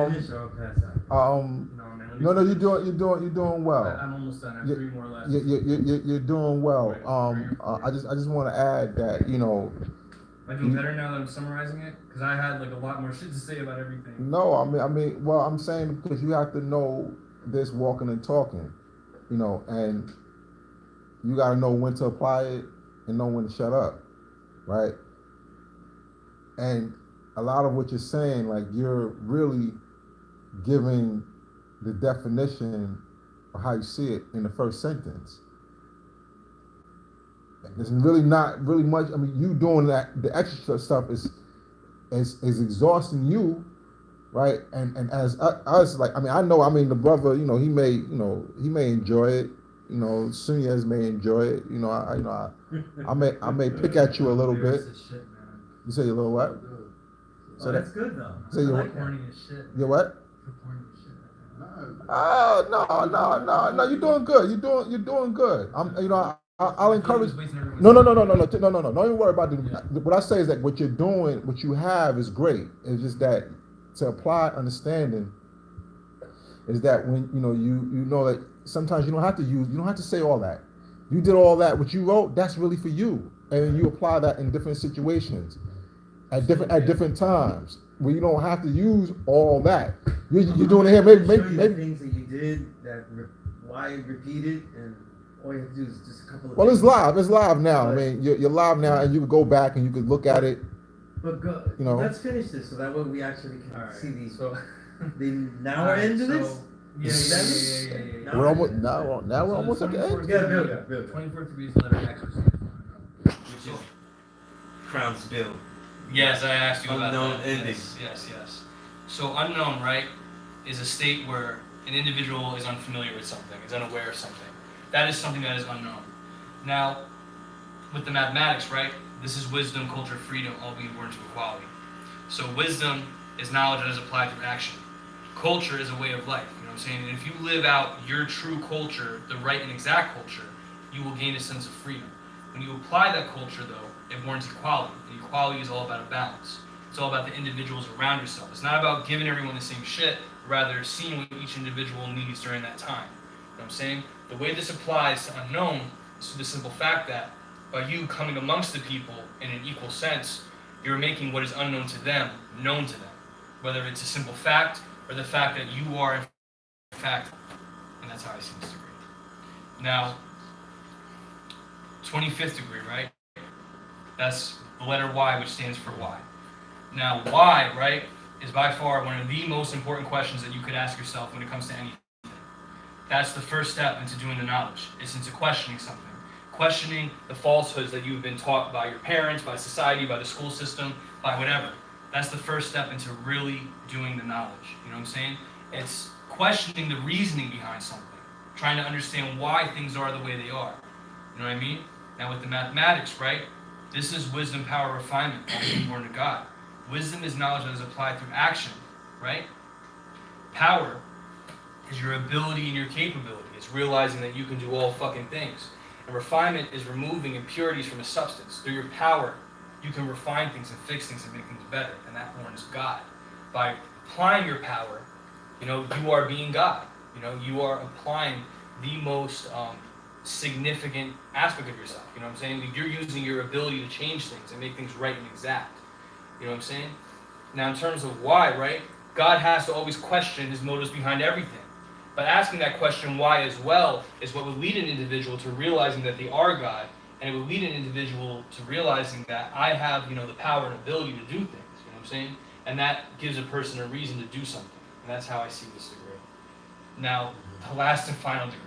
Finish or I'll pass out. No, you're doing well. I'm almost done. I have 3 more left. You're doing well. I just want to add that Am I doing better now that I'm summarizing it? Because I had a lot more shit to say about everything. No, well, I'm saying because you have to know this walking and talking, and you got to know when to apply it and know when to shut up, right? And a lot of what you're saying, you're really giving the definition of how you see it in the first sentence. There's really not really much. You doing that, the extra stuff is exhausting you, right? And as us, I know, the brother, he may enjoy it. Sunez may enjoy it. I may pick at you a little bit. You say a little what? So that's good though. So you like corny as shit. You what? Corny as shit. Oh no! You're doing good. You're doing good. I'll encourage. No. Don't even worry about it. What I say is that what you're doing, what you have, is great. It's just that to apply understanding is that when you know that sometimes you don't have to say all that. You did all that. What you wrote, that's really for you, and you apply that in different situations, at different times where you don't have to use all that. You're doing it here. Maybe things that you did why repeat it and. All you have to do is just a couple of. Well, it's live. It's live now. You're live now, and you can go back and you can look at it. But let's finish this so that way we actually can see these. So now we're into this. Yeah. We're almost at the end. Build. 24 degrees letter X, Which is Crown's bill. Yes, I asked you about unknown that. ending. Yes. So unknown, right, is a state where an individual is unfamiliar with something, is unaware of something. That is something that is unknown. Now, with the mathematics, right, this is wisdom, culture, freedom, all being born to equality. So wisdom is knowledge that is applied through action. Culture is a way of life, you know what I'm saying? And if you live out your true culture, the right and exact culture, you will gain a sense of freedom. When you apply that culture, though, it borns equality. And equality is all about a balance. It's all about the individuals around yourself. It's not about giving everyone the same shit, rather seeing what each individual needs during that time. You know what I'm saying? The way this applies to unknown is to the simple fact that by you coming amongst the people in an equal sense, you're making what is unknown to them known to them. Whether it's a simple fact or the fact that you are in fact, and that's how I see this degree. Now, 25th degree, right? That's the letter Y, which stands for why. Now, why, right, is by far one of the most important questions that you could ask yourself when it comes to anything. That's the first step into doing the knowledge. It's into questioning something. Questioning the falsehoods that you've been taught by your parents, by society, by the school system, by whatever. That's the first step into really doing the knowledge. You know what I'm saying? It's questioning the reasoning behind something. Trying to understand why things are the way they are. You know what I mean? Now with the mathematics, right? This is wisdom, power, refinement, all being born to God. Wisdom is knowledge that is applied through action, right? Power is your ability and your capability. It's realizing that you can do all fucking things. And refinement is removing impurities from a substance. Through your power, you can refine things and fix things and make things better. And that one is God. By applying your power, you are being God. You are applying the most significant aspect of yourself. You know what I'm saying? You're using your ability to change things and make things right and exact. You know what I'm saying? Now in terms of why, right? God has to always question his motives behind everything. But asking that question why as well is what would lead an individual to realizing that they are God, and it would lead an individual to realizing that I have, the power and ability to do things. You know what I'm saying? And that gives a person a reason to do something. And that's how I see this degree. Now, the last and final degree,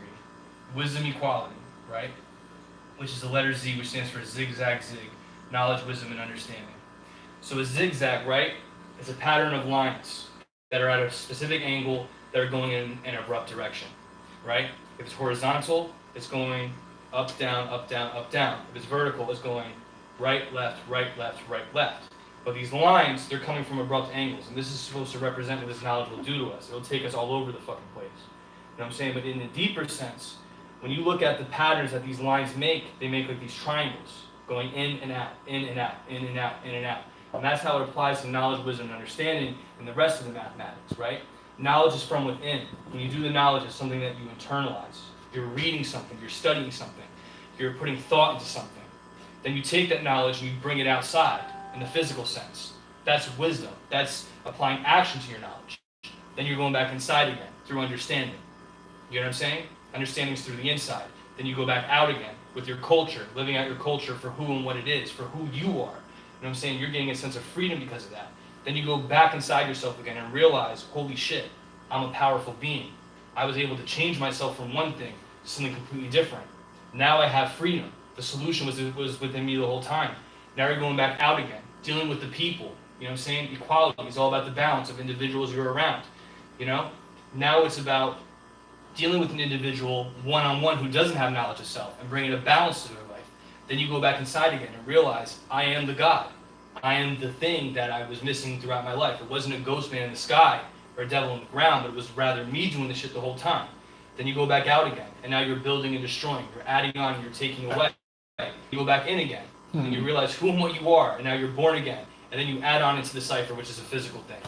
wisdom equality, right? Which is the letter Z, which stands for zigzag zig, knowledge, wisdom, and understanding. So a zigzag, right, is a pattern of lines that are at a specific angle that are going in an abrupt direction, right? If it's horizontal, it's going up, down, up, down, up, down. If it's vertical, it's going right, left, right, left, right, left. But these lines, they're coming from abrupt angles, and this is supposed to represent what this knowledge will do to us. It'll take us all over the fucking place. You know what I'm saying? But in a deeper sense, when you look at the patterns that these lines make, they make like these triangles, going in and out, in and out, in and out, in and out. And that's how it applies to knowledge, wisdom, and understanding and the rest of the mathematics, right? Knowledge is from within. When you do the knowledge, it's something that you internalize. You're reading something, you're studying something, you're putting thought into something. Then you take that knowledge and you bring it outside in the physical sense. That's wisdom. That's applying action to your knowledge. Then you're going back inside again through understanding. You know what I'm saying? Understanding is through the inside. Then you go back out again with your culture, living out your culture for who and what it is, for who you are. You know what I'm saying? You're getting a sense of freedom because of that. Then you go back inside yourself again and realize, holy shit, I'm a powerful being. I was able to change myself from one thing to something completely different. Now I have freedom. The solution was within me the whole time. Now you're going back out again, dealing with the people. You know what I'm saying? Equality is all about the balance of individuals you're around. You know? Now it's about dealing with an individual one-on-one who doesn't have knowledge of self and bringing a balance to their life. Then you go back inside again and realize, I am the God. I am the thing that I was missing throughout my life. It wasn't a ghost man in the sky or a devil on the ground, but it was rather me doing the shit the whole time. Then you go back out again, and now you're building and destroying. You're adding on and you're taking away. You go back in again, and you realize who and what you are, and now you're born again. And then you add on into the cipher, which is a physical thing.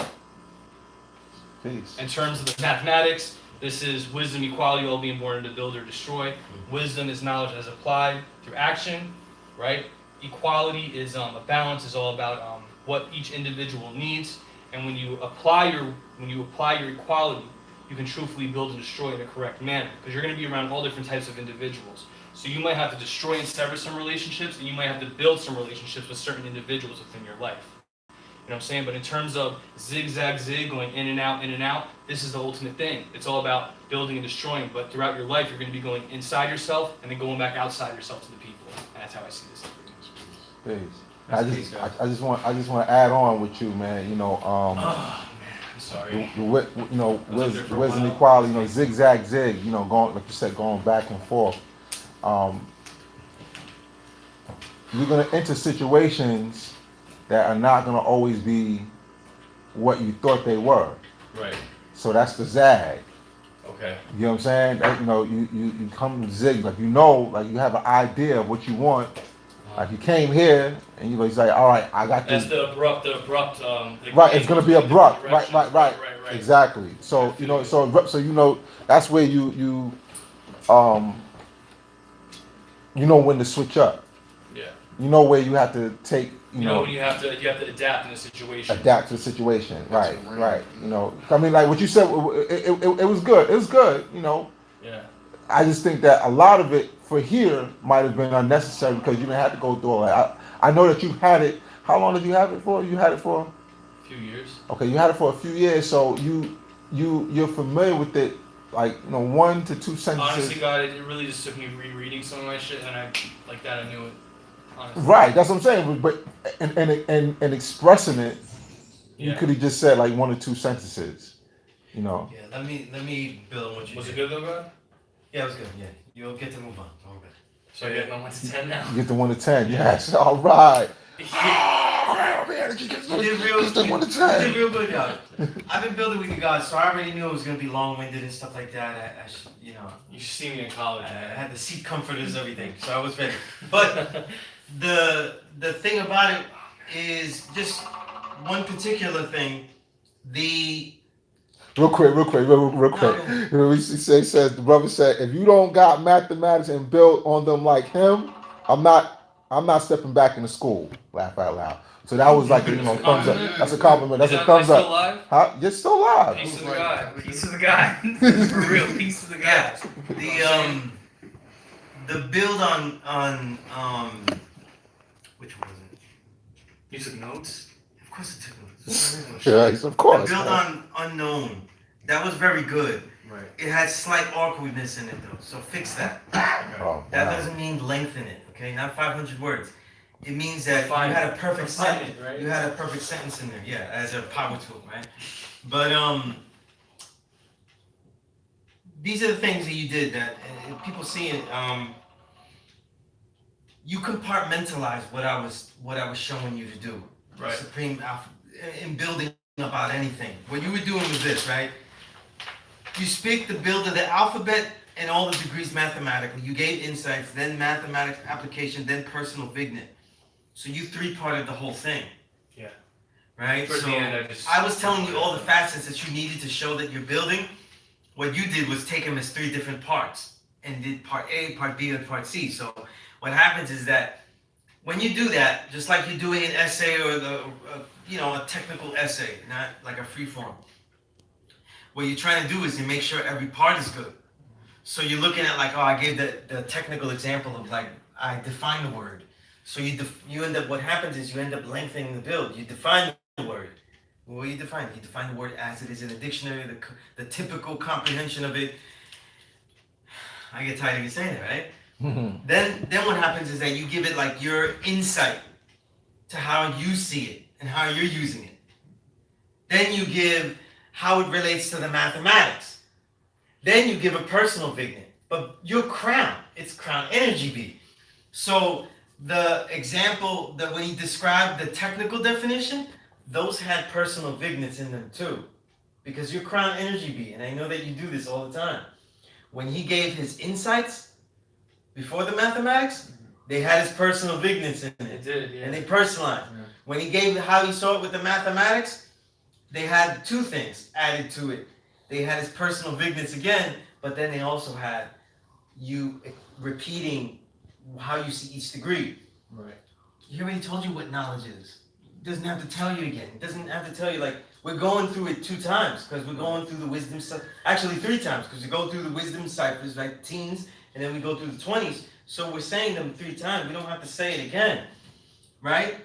Peace. In terms of the mathematics, this is wisdom, equality, all being born to build or destroy. Wisdom is knowledge as applied through action, right? Equality is a balance, is all about what each individual needs. And when you apply your equality, you can truthfully build and destroy in a correct manner, because you're going to be around all different types of individuals. So you might have to destroy and sever some relationships, and you might have to build some relationships with certain individuals within your life. You know what I'm saying? But in terms of zigzag zig, going in and out, this is the ultimate thing. It's all about building and destroying. But throughout your life, you're going to be going inside yourself and then going back outside yourself to the people. And that's how I see this. Peace. I just want to add on with you, man. You know, Oh man, I'm sorry. Wisdom, equality. You know, zigzag zig. You know, going like you said, going back and forth. You're gonna enter situations that are not gonna always be what you thought they were. Right. So that's the zag. Okay. You know what I'm saying? That, you come to zig, like like you have an idea of what you want. Like you came here and you say, all right, I got this. That's the abrupt. Right, it's gonna be abrupt. Right. Right. Exactly. So that's where you when to switch up. Yeah. You know where you have to take. You know when you have to adapt in a situation. Adapt to the situation. Right. You know, I mean, like what you said, it was good. It was good. You know. Yeah. I just think that a lot of it for here might have been unnecessary because you didn't have to go through all that. I know that you had it. How long did you have it for? You had it for a few years. Okay, you had it for a few years, so you're familiar with it, like 1 to 2 sentences. Honestly, God, it really just took me rereading some of my shit, and I knew it. Honestly. Right, that's what I'm saying. But and expressing it, you could have just said like 1 or 2 sentences. Yeah, let me build on what you Was did. it good though, God? Yeah, it was good. Yeah, you'll get to move on. All good. So I get 1 to 10 now. You get to 1 to 10. Yes, all right. You did real good, God. I've been building with you guys, so I already knew it was gonna be long-winded and stuff like that. You should see me in college. I had the seat comforters, everything, so I was ready. But the thing about it is just one particular thing. Real quick. He says the brother said, if you don't got mathematics and build on them like him, I'm not stepping back into school. Laugh out loud. So that was like, thumbs up. That's a compliment. That's a thumbs Still up. alive? Huh? You're still alive. Piece of the guy. Piece of the guy. For real, piece of the guy. The build on which one was it? You took notes? Of course I took notes. Yes, of course. The build on unknown. That was very good. Right. It had slight awkwardness in it though, so fix that. Oh, That wow. doesn't mean lengthen it, okay? Not 500 words. It means that Refine you had it. a perfect Refine sentence. it, right? You had a perfect sentence in there, yeah, as a power tool, right? But these are the things that you did that people see it. You compartmentalized what I was showing you to do. Right. Supreme Alpha in building about anything. What you were doing was this, right? You speak the build of the alphabet and all the degrees mathematically. You gave insights, then mathematics application, then personal vignette. So you three-parted the whole thing. Yeah. Right? Towards So the end, I was telling you all the facets that you needed to show that you're building. What you did was take them as three different parts and did part A, part B, and part C. So what happens is that when you do that, just like you're doing an essay or a technical essay, not like a free form. What you're trying to do is you make sure every part is good. So you're looking at like, I gave the technical example of like, I define the word. So you end up, what happens is you end up lengthening the build. You define the word. What do you define? You define the word as it is in a dictionary, the typical comprehension of it. I get tired of you saying it, right? Then what happens is that you give it like your insight to how you see it and how you're using it. Then you give how it relates to the mathematics. Then you give a personal vignette. But your crown, it's crown energy beat. So the example that when he described the technical definition, those had personal vignettes in them too. Because your crown energy beat, and I know that you do this all the time. When he gave his insights before the mathematics, they had his personal vignettes in it. It did, yeah. And they personalized. Yeah. When he gave how he saw it with the mathematics, they had two things added to it. They had his personal vignettes again, but then they also had you repeating how you see each degree. Right. He already told you what knowledge is. He doesn't have to tell you again. He doesn't have to tell you, like, we're going through it 2 times, because we're going through the wisdom, actually 3 times, because we go through the wisdom ciphers, like teens, and then we go through the 20s. So we're saying them 3 times. We don't have to say it again, right?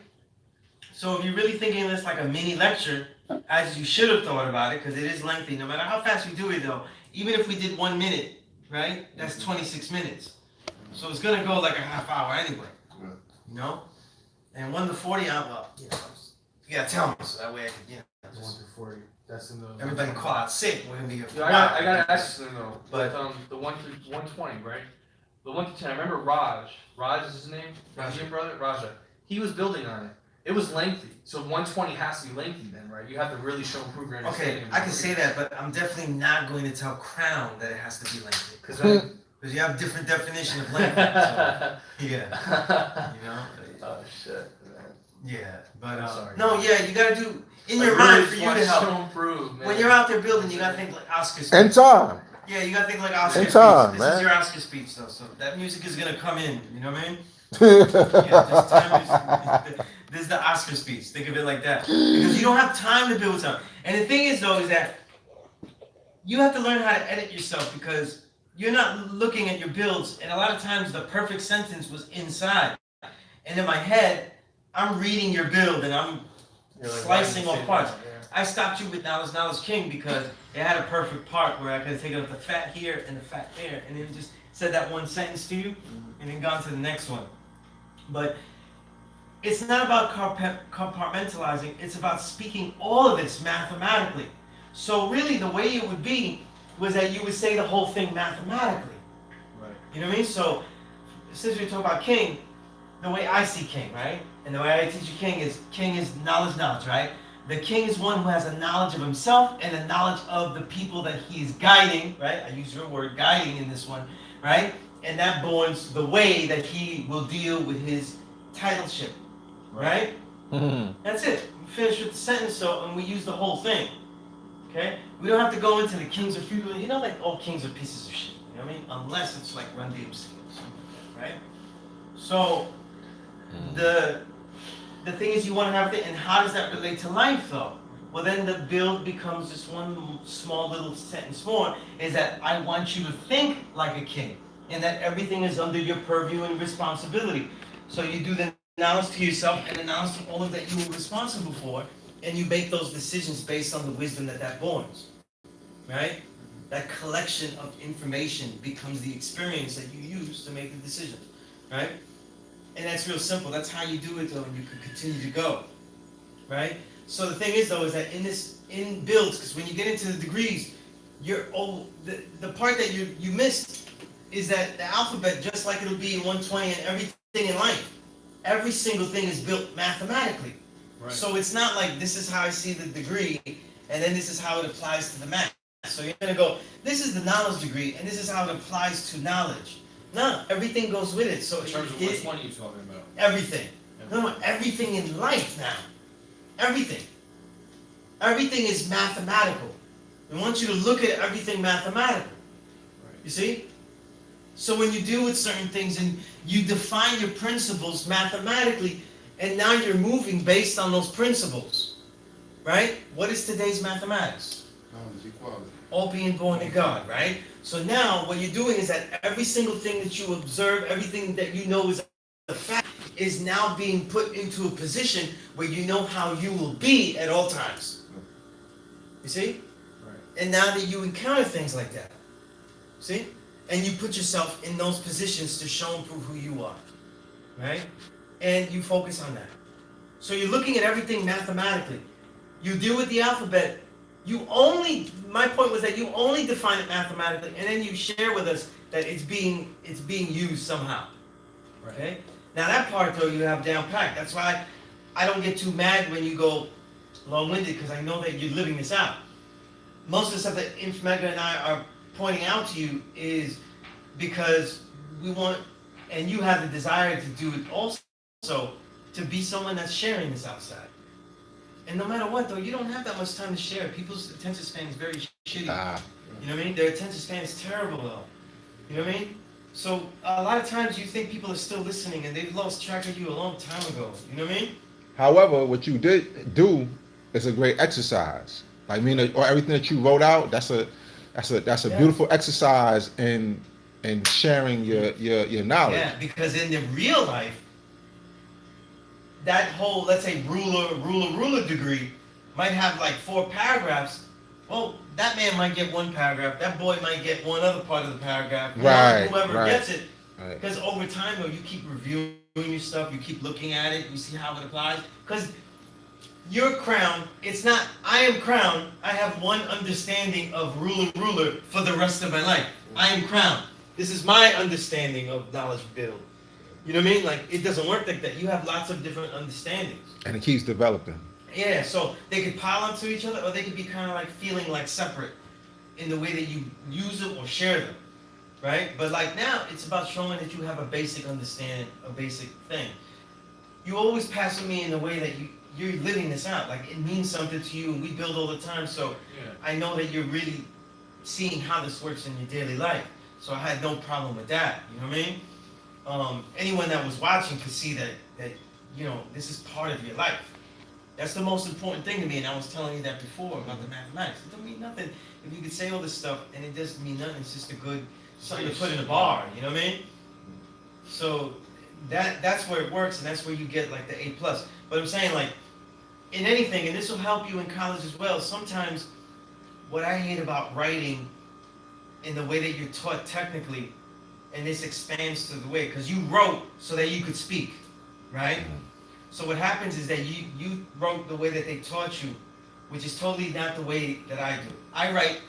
So if you're really thinking of this like a mini lecture, as you should have thought about it, because it is lengthy, no matter how fast we do it though, even if we did 1 minute, right? That's 26 minutes. So it's gonna go like a half hour anyway, you know? And 1 to 40, you gotta tell me, so that way I can, 1 to 40. That's in the. everybody call out sick, we're gonna be here for Yeah, I gotta ask you something though. But- The 1 to 120, right? The 1 to 10. I remember Raj. Raj is his name. Raja. Your brother, Raja. He was building on it. It was lengthy, so 120 has to be lengthy then, right? You have to really show and prove your understanding. Okay, I can say that, but I'm definitely not going to tell Crown that it has to be lengthy. Because Because you have a different definition of lengthy. So, yeah. You know? Oh shit. Yeah. But I'm sorry. no, yeah, you gotta do in your mind for you to help. Show and prove, man. When you're out there building, you gotta think like Oscar speech. In time. Yeah, you gotta think like Oscar In speech. time, This man. is your Oscar speech though, so that music is gonna come in, you know what I mean? Yeah, this time this is the Oscar speech. Think of it like that. Because you don't have time to build something. And the thing is though, is that you have to learn how to edit yourself because you're not looking at your builds, and a lot of times the perfect sentence was inside. And in my head, I'm reading your build and I'm slicing off parts. I stopped you with Knowledge King because it had a perfect part where I could have taken up the fat here and the fat there and then just said that one sentence to you and then gone to the next one. But it's not about compartmentalizing, it's about speaking all of this mathematically. So really the way it would be was that you would say the whole thing mathematically. Right. You know what I mean? So since we talk about King, the way I see King, right? And the way I teach you King is knowledge, right? The King is one who has a knowledge of himself and a knowledge of the people that he is guiding, right? I use your word guiding in this one, right? And that borns the way that he will deal with his titleship, right? That's it. We finish with the sentence, and we use the whole thing, okay? We don't have to go into the kings or feudal, like all kings are pieces of shit, you know what I mean? Unless it's like Run DMC or something, right? So, the thing is, you want to have it, and how does that relate to life, though? Well, then the build becomes just one small little sentence more, is that I want you to think like a king, and that everything is under your purview and responsibility. So you do the knowledge to yourself and the knowledge to all of that you were responsible for, and you make those decisions based on the wisdom that borns, right? That collection of information becomes the experience that you use to make the decision, right? And that's real simple. That's how you do it, though, and you can continue to go, right? So the thing is, though, is that in builds, because when you get into the degrees, the part that you missed is that the alphabet, just like it'll be in 120 and everything in life, every single thing is built mathematically. Right. So it's not like this is how I see the degree, and then this is how it applies to the math. So you're gonna go, this is the knowledge degree, and this is how it applies to knowledge. No, everything goes with it. So in terms of which one are you talking about? Everything. No, everything in life now. Everything. Everything is mathematical. We want you to look at everything mathematical. Right. You see? So when you deal with certain things and you define your principles mathematically, and now you're moving based on those principles, right? What is today's mathematics? Equality. All being born in God, right? So now what you're doing is that every single thing that you observe, everything that you know is a fact, is now being put into a position where you know how you will be at all times. You see? Right. And now that you encounter things like that, see? And you put yourself in those positions to show and prove who you are, right? And you focus on that. So you're looking at everything mathematically. You deal with the alphabet. My point was that you only define it mathematically, and then you share with us that it's being used somehow. Right. Okay? Now that part, though, you have down packed. That's why I don't get too mad when you go long-winded, because I know that you're living this out. Most of the stuff that Mecca and I are pointing out to you is because we want, and you have the desire to do it also, to be someone that's sharing this outside. And no matter what, though, you don't have that much time to share. People's attention span is very shitty. You know what I mean? Their attention span is terrible, though. You know what I mean? So a lot of times you think people are still listening, and they've lost track of you a long time ago. You know what I mean? However, what you did do is a great exercise. I mean, or everything that you wrote out, that's a beautiful exercise in sharing your knowledge. Yeah, because in the real life, that whole, let's say, ruler degree might have like 4 paragraphs. Well, that man might get 1 paragraph. That boy might get one other part of the paragraph. Right. Whoever gets it. Right. Because over time, though, you keep reviewing your stuff. You keep looking at it. You see how it applies. Because your crown, it's not, I am crown. I have one understanding of ruler for the rest of my life. I am crown. This is my understanding of knowledge build. You know what I mean? Like, it doesn't work like that. You have lots of different understandings. And it keeps developing. Yeah, so they could pile onto each other, or they could be kind of like feeling like separate in the way that you use them or share them, right? But like now, it's about showing that you have a basic understanding, a basic thing. You always pass with me in the way that you're living this out. Like, it means something to you, and we build all the time, so yeah. I know that you're really seeing how this works in your daily life. So I had no problem with that, you know what I mean? Anyone that was watching could see that you know, this is part of your life. That's the most important thing to me, and I was telling you that before about the mathematics. It don't mean nothing if you could say all this stuff and it doesn't mean nothing. It's just a good something to put in a bar, you know what I mean? So that's where it works, and that's where you get like the A+. But I'm saying, like, in anything, and this will help you in college as well, sometimes what I hate about writing in the way that you're taught technically, and this expands to the way, because you wrote so that you could speak, right? So what happens is that you wrote the way that they taught you, which is totally not the way that I do. I write,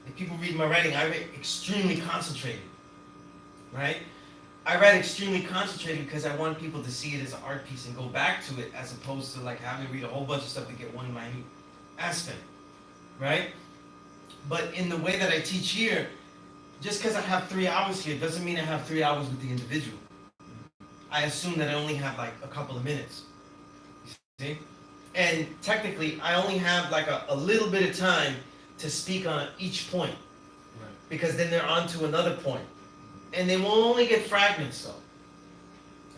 if people read my writing, I write extremely concentrated, right? I write extremely concentrated because I want people to see it as an art piece and go back to it, as opposed to like having to read a whole bunch of stuff to get one minute aspect, right? But in the way that I teach here, just because I have 3 hours here doesn't mean I have 3 hours with the individual. I assume that I only have like a couple of minutes. You see? And technically, I only have like a little bit of time to speak on each point. Right. Because then they're on to another point. And they will only get fragments though.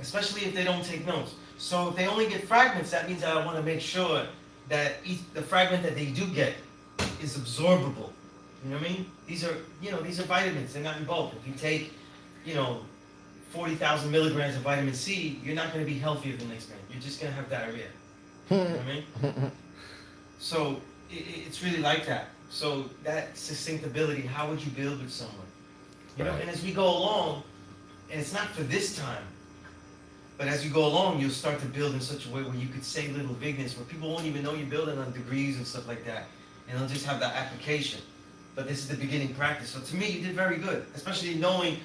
Especially if they don't take notes. So if they only get fragments, that means that I want to make sure that the fragment that they do get is absorbable. You know what I mean? These are vitamins. They're not in bulk. If you take, 40,000 milligrams of vitamin C, you're not going to be healthier the next man. You're just going to have diarrhea. You know what I mean? So it's really like that. So that succinct ability, how would you build with someone? And as we go along, and it's not for this time, but as you go along, you'll start to build in such a way where you could say little bigness, where people won't even know you're building on degrees and stuff like that. And they'll just have that application. But this is the beginning practice. So to me, you did very good, especially knowing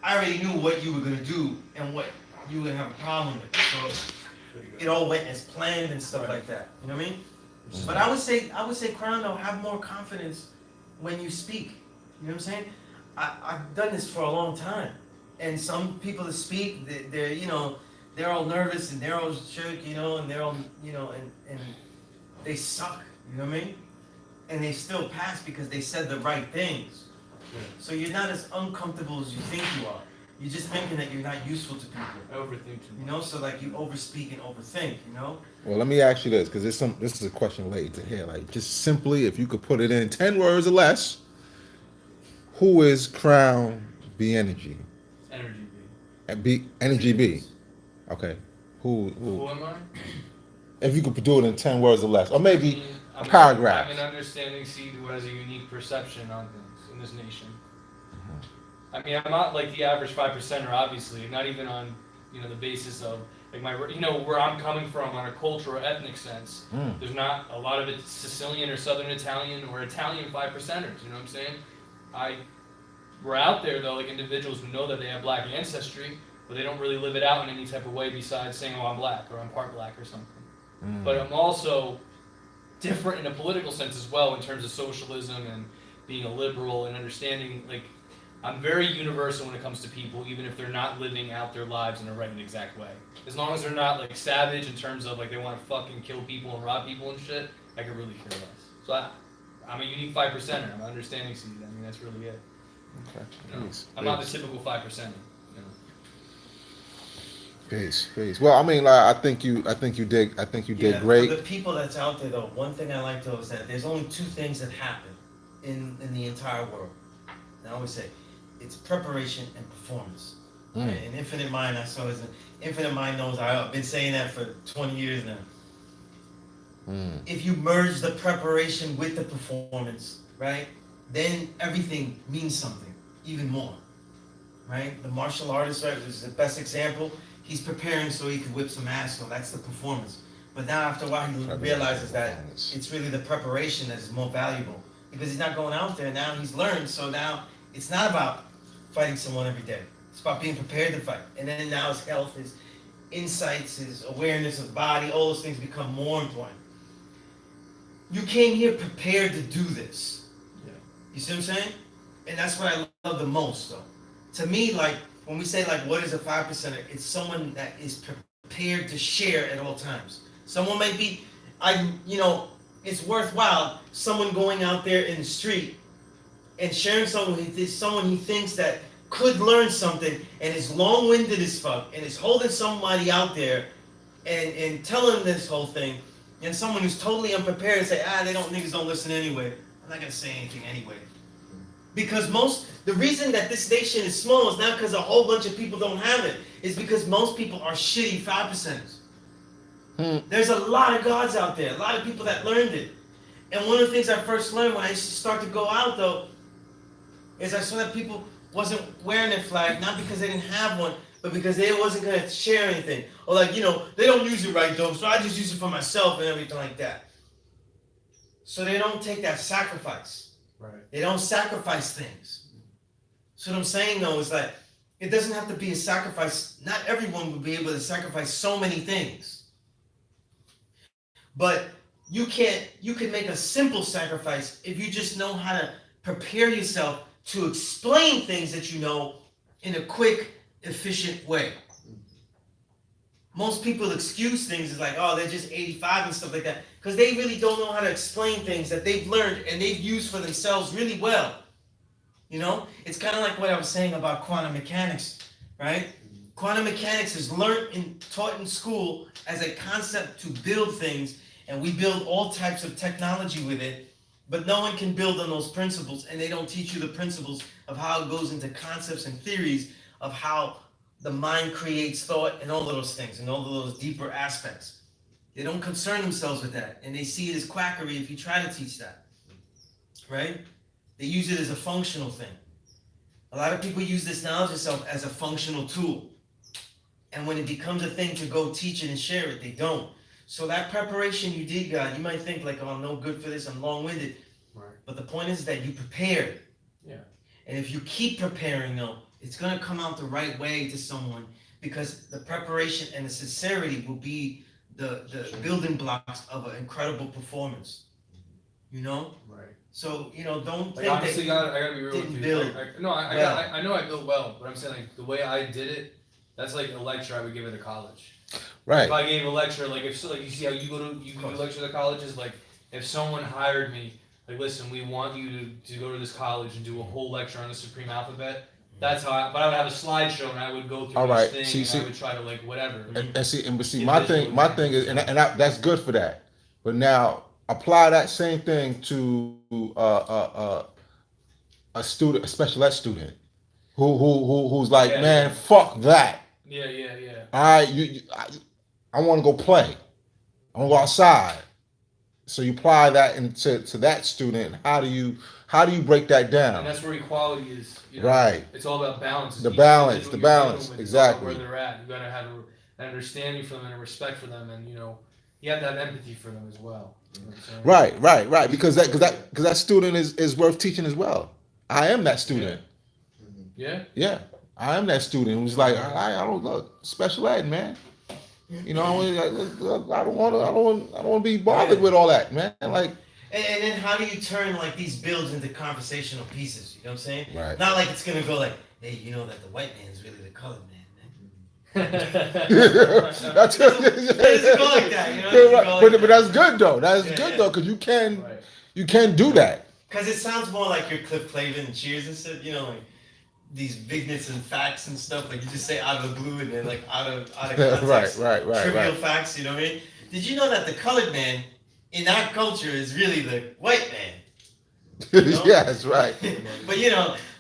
I already knew what you were going to do and what you would have a problem with. So it all went as planned and stuff like that. You know what I mean? But I would say, Crown, though, have more confidence when you speak. You know what I'm saying? I've done this for a long time. And some people that speak, they're all nervous and they're all shook, and they're all, and they suck. You know what I mean? And they still pass because they said the right things. Yeah. So you're not as uncomfortable as you think you are. You're just thinking that you're not useful to people. I overthink too much. So like you overspeak and overthink, Well, let me ask you this, because this is a question related to here. Like, just simply, if you could put it in 10 words or less, who is Crown B Energy? Energy B. And B Energy B. Okay. Who am I? If you could do it in 10 words or less, or maybe a paragraph. I'm an understanding seed who has a unique perception on things in this nation. I mean, I'm not like the average 5%er, obviously, not even on, the basis of, like, where I'm coming from on a cultural, ethnic sense. There's not a lot of it Sicilian or Southern Italian or Italian 5%ers, you know what I'm saying? We're out there, though, like individuals who know that they have black ancestry, but they don't really live it out in any type of way besides saying, oh, I'm black, or I'm part black or something. But I'm also different in a political sense as well in terms of socialism and being a liberal and understanding, like, I'm very universal when it comes to people, even if they're not living out their lives in a right and exact way. As long as they're not, like, savage in terms of, like, they want to fucking kill people and rob people and shit, I could really care less. So I'm a unique 5%er. I'm an understanding seed. I mean, that's really it. Okay. I'm not the typical 5%er. Peace. Well, I mean, like, I think you did great. For the people that's out there, though, one thing I like to is that there's only two things that happen in the entire world. And I always say, it's preparation and performance. Right? An infinite mind, I saw, is an infinite mind knows. I've been saying that for 20 years now. If you merge the preparation with the performance, right, then everything means something, even more. Right? The martial artist, right, is the best example. He's preparing so he can whip some ass, so that's the performance. But now after a while he realizes that it's really the preparation that is more valuable. Because he's not going out there, now he's learned, so now it's not about fighting someone every day. It's about being prepared to fight. And then now his health, his insights, his awareness of body, all those things become more important. You came here prepared to do this. Yeah. You see what I'm saying? And that's what I love the most, though. To me, like, when we say, like, what is a 5%er? It's someone that is prepared to share at all times. Someone may be, it's worthwhile, someone going out there in the street and sharing someone he thinks that could learn something and is long-winded as fuck and is holding somebody out there and telling this whole thing, and someone who's totally unprepared and say, niggas don't listen anyway. I'm not gonna say anything anyway. Because the reason that this nation is small is not because a whole bunch of people don't have it. It's because most people are shitty 5%ers. There's a lot of gods out there, a lot of people that learned it. And one of the things I first learned when I used to start to go out, though, is I saw that people wasn't wearing their flag, not because they didn't have one, but because they wasn't going to share anything. Or like, they don't use it right, though, so I just use it for myself and everything like that. So they don't take that sacrifice. Right. They don't sacrifice things. So what I'm saying, though, is that it doesn't have to be a sacrifice. Not everyone will be able to sacrifice so many things. But you can make a simple sacrifice if you just know how to prepare yourself to explain things that you know in a quick, efficient way. Most people excuse things as like, oh, they're just 85 and stuff like that, because they really don't know how to explain things that they've learned and they've used for themselves really well. It's kind of like what I was saying about quantum mechanics, right? Quantum mechanics is taught in school as a concept to build things, and we build all types of technology with it, but no one can build on those principles, and they don't teach you the principles of how it goes into concepts and theories of how the mind creates thought and all of those things and all of those deeper aspects. They don't concern themselves with that, and they see it as quackery if you try to teach that, right? They use it as a functional thing. A lot of people use this knowledge itself as a functional tool. And when it becomes a thing to go teach it and share it, they don't. So that preparation you did, God, you might think like, oh, I'm no good for this, I'm long-winded. Right. But the point is that you prepared. Yeah. And if you keep preparing, though, it's going to come out the right way to someone, because the preparation and the sincerity will be the building blocks of an incredible performance. You know? Right. So, don't Like, think honestly, that I gotta be real with didn't you. build I know I built well, but I'm saying like the way I did it, that's like a lecture I would give at a college. Right. If I gave a lecture, like if so, like you see how you do lectures at colleges, like if someone hired me, like listen, we want you to go to this college and do a whole lecture on the Supreme Alphabet. That's how but I would have a slideshow and I would go through All right. each thing and I would try to like whatever. And see, my thing is, and that's good for that. But now apply that same thing to a student, a special ed student, who's like, Yeah, man, yeah. fuck that. Yeah. All right, I want to go play. I want to go outside. So you apply that to that student. How do you break that down? And that's where equality is. Right. It's all about balance. The Each balance, individual the you're dealing balance, with is exactly. Where they're at. You gotta have an understanding for them and a respect for them, and you have to have empathy for them as well. You know what I'm saying? Right. Because that student is worth teaching as well. I am that student. Yeah. Yeah, I am that student who's like, I don't look special ed, man. I don't want to be bothered with all that, man. Like, and then how do you turn like these builds into conversational pieces? You know what I'm saying? Right. Not like it's gonna go like, hey, you know that the white man's really the colored man. that's It doesn't go like that, It doesn't go like but that's good though. That's Yeah, good yeah. though, because you can do that. Because it sounds more like you're Cliff Clavin and Cheers and stuff, like these vignettes and facts and stuff, like you just say out of the blue and then like out of context. right. Trivial facts, you know what I mean? Did you know that the colored man in our culture is really the white man? Yes, right.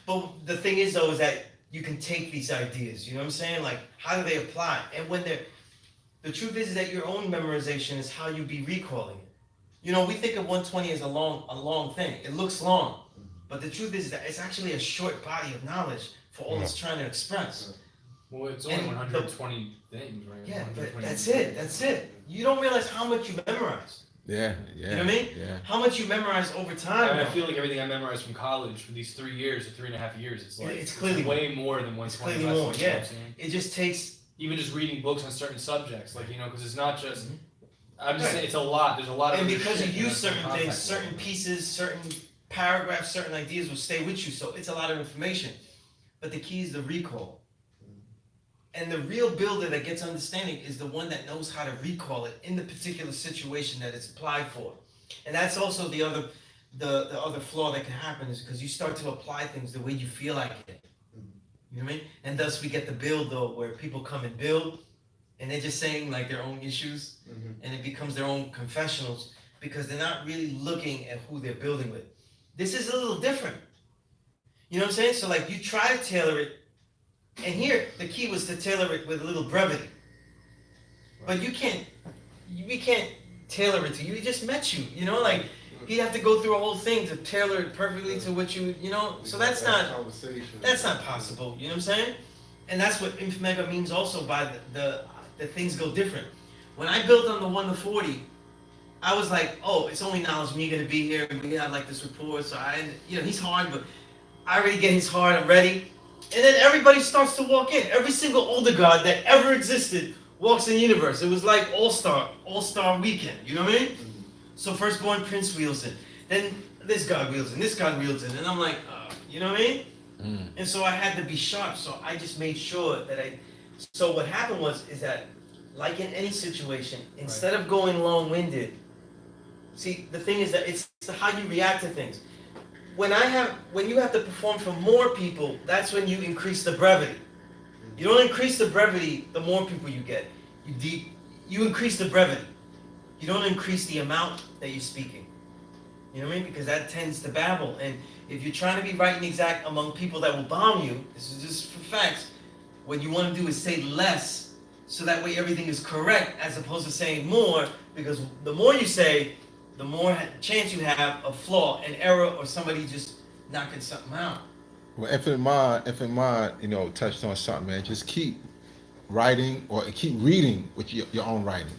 but the thing is though is that you can take these ideas, you know what I'm saying? Like how do they apply? And when the truth is that your own memorization is how you be recalling it. We think of 120 as a long thing. It looks long. But the truth is that it's actually a short body of knowledge for all it's trying to express. Well, it's only 120 things, right? Yeah, but that's it. You don't realize how much you memorize. Yeah. You know what I mean? Yeah. How much you memorize over time. I feel like everything I memorized from college for these 3 years or 3.5 years, it's clearly way more than 120. It's clearly more, lessons, you know yeah. what I'm saying? It just takes. Even just reading books on certain subjects, because it's not just. Mhm. I'm just Right. saying it's a lot. There's a lot of. And because you shit, use certain context. things, certain pieces, certain paragraphs, certain ideas will stay with you. So it's a lot of information. But the key is the recall. And the real builder that gets understanding is the one that knows how to recall it in the particular situation that it's applied for. And that's also the other flaw that can happen is because you start to apply things the way you feel like it. You know what I mean? And thus we get the build though, where people come and build, and they're just saying like their own issues, and it becomes their own confessionals because they're not really looking at who they're building with. This is a little different. You know what I'm saying? So like you try to tailor it, and here the key was to tailor it with a little brevity. But we can't tailor it to you. He just met you, like he'd have to go through a whole thing to tailor it perfectly to what you, so that's not possible, you know what I'm saying? And that's what Inf Mega means also by the things go different. When I built on the 1 to 40, I was like, oh, it's only knowledge, me gonna be here, and we have like this rapport, so he's hard, but I already get his hard, I'm ready. And then everybody starts to walk in. Every single older god that ever existed walks in the universe. It was like all-star weekend, you know what I mean? So firstborn prince wheels in. Then this god wheels in, this god wheels in. And I'm like, you know what I mean? And so I had to be sharp. So I just made sure that so what happened is that, like in any situation, instead of going long-winded, see, the thing is that it's how you react to things. When you have to perform for more people, that's when you increase the brevity. You don't increase the brevity the more people you get. You increase the brevity. You don't increase the amount that you're speaking. You know what I mean? Because that tends to babble. And if you're trying to be right and exact among people that will bomb you, this is just for facts, what you want to do is say less so that way everything is correct as opposed to saying more, because the more you say, the more chance you have of flaw, an error, or somebody just knocking something out. Well, Infinite Mind, you know, touched on something, man. Just keep writing or keep reading with your own writing.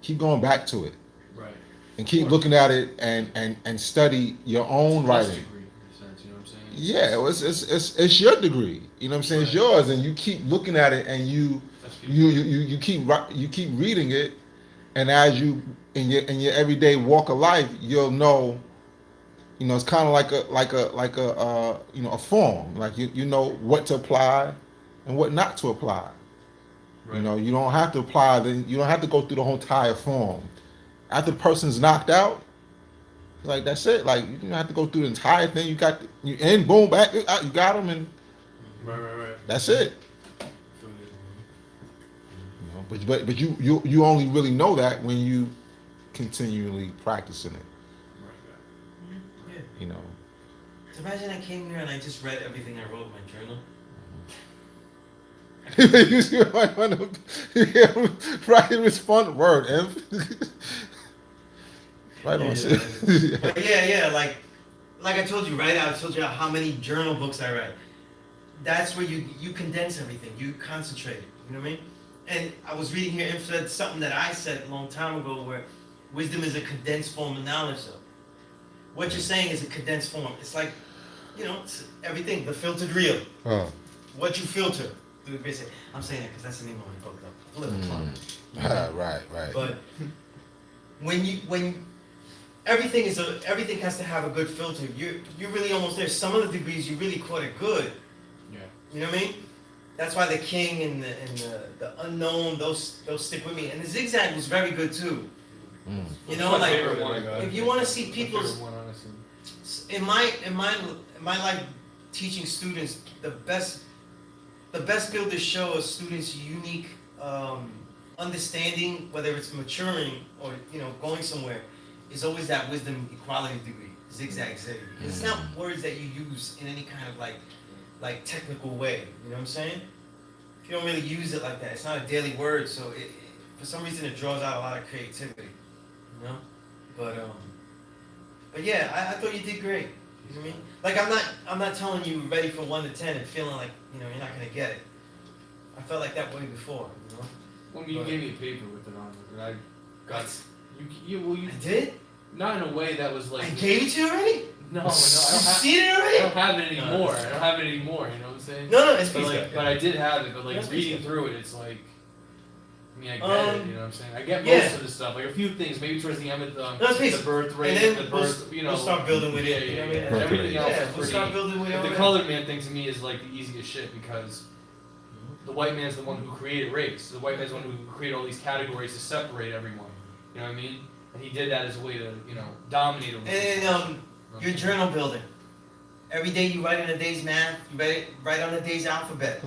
Keep going back to it. Right. And keep looking at it and study your own writing. Degree, in a sense, you know what I'm saying? Yeah, well, it's your degree. You know what I'm saying? It's yours, and you keep looking at it, and you keep reading it, and as you in your everyday walk of life, you'll know. You know, it's kind of like a you know, a form. Like you know what to apply and what not to apply. Right. You know, you don't have to apply. You don't have to go through the whole entire form. After the person's knocked out, like that's it. Like you don't have to go through the entire thing. You in, boom, back. You got them, and right. That's it. You know, but you only really know that when you continually practicing it. You know. So imagine I came here and I just read everything I wrote in my journal. Right, respond word. Right on. Yeah. Like I told you, right? I told you how many journal books I read. That's where you condense everything. You concentrate. You know what I mean? And I was reading here something that I said a long time ago, where wisdom is a condensed form of knowledge. So what you're saying is a condensed form. It's like, you know, it's everything. The filtered real. What you filter. I'm saying that because that's the name of my book, though. A little plug. Right. But when everything has to have a good filter. You're really almost there. Some of the degrees you really caught it good. Yeah. You know what I mean? That's why the king and the unknown, those stick with me. And the zigzag was very good too. You know, like if you want to see people's in my life teaching students, the best build to show a student's unique understanding, whether it's maturing or, you know, going somewhere, is always that wisdom equality degree, zigzag zig. It's not words that you use in any kind of like technical way. You know what I'm saying? If you don't really use it like that, it's not a daily word, so for some reason it draws out a lot of creativity. You know? But yeah, I thought you did great. You know what I mean? Like I'm not telling you ready for 1 to 10 and feeling like, you know, you're not gonna get it. I felt like that way before, you know. Well, you gave me a paper with it on it, and I got you. I did? Not in a way that was like. I gave it to you already? No, I don't seen it already? I don't have it anymore. I don't have it anymore. You know what I'm saying? No, it's but I did have it. But like That's reading through it, it's like. I mean, I get it. You know what I'm saying? I get most of the stuff. Like a few things, maybe towards the end of the birth rate, and then the birth. You know, we'll start building with it. Yeah. Yeah. Everything else is We'll pretty. start building with it. The colored man thing to me is like the easiest shit because. The white man's the one who created race. The white man's the one who created all these categories to separate everyone. You know what I mean? And he did that as a way to, you know, dominate them. And your journal building. Every day you write on a day's math. You write on a day's alphabet.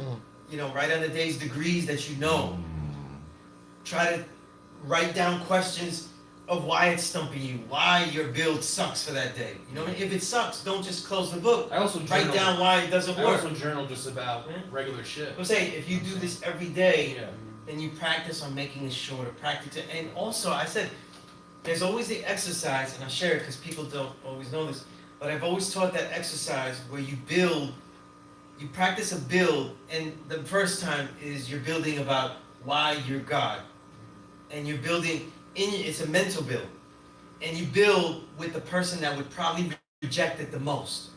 You know, write on a day's degrees that you know. Try to write down questions of why it's stumping you, why your build sucks for that day. You know, if it sucks, don't just close the book. I also write down why it doesn't work. I also journal just about regular shit. I'm saying if you do this every day, then you practice on making it shorter. Practice it, and also I said there's always the exercise, and I share it because people don't always know this, but I've always taught that exercise where you practice a build, and the first time is you're building about why you're God, and you're building. It's a mental build, and you build with the person that would probably reject it the most.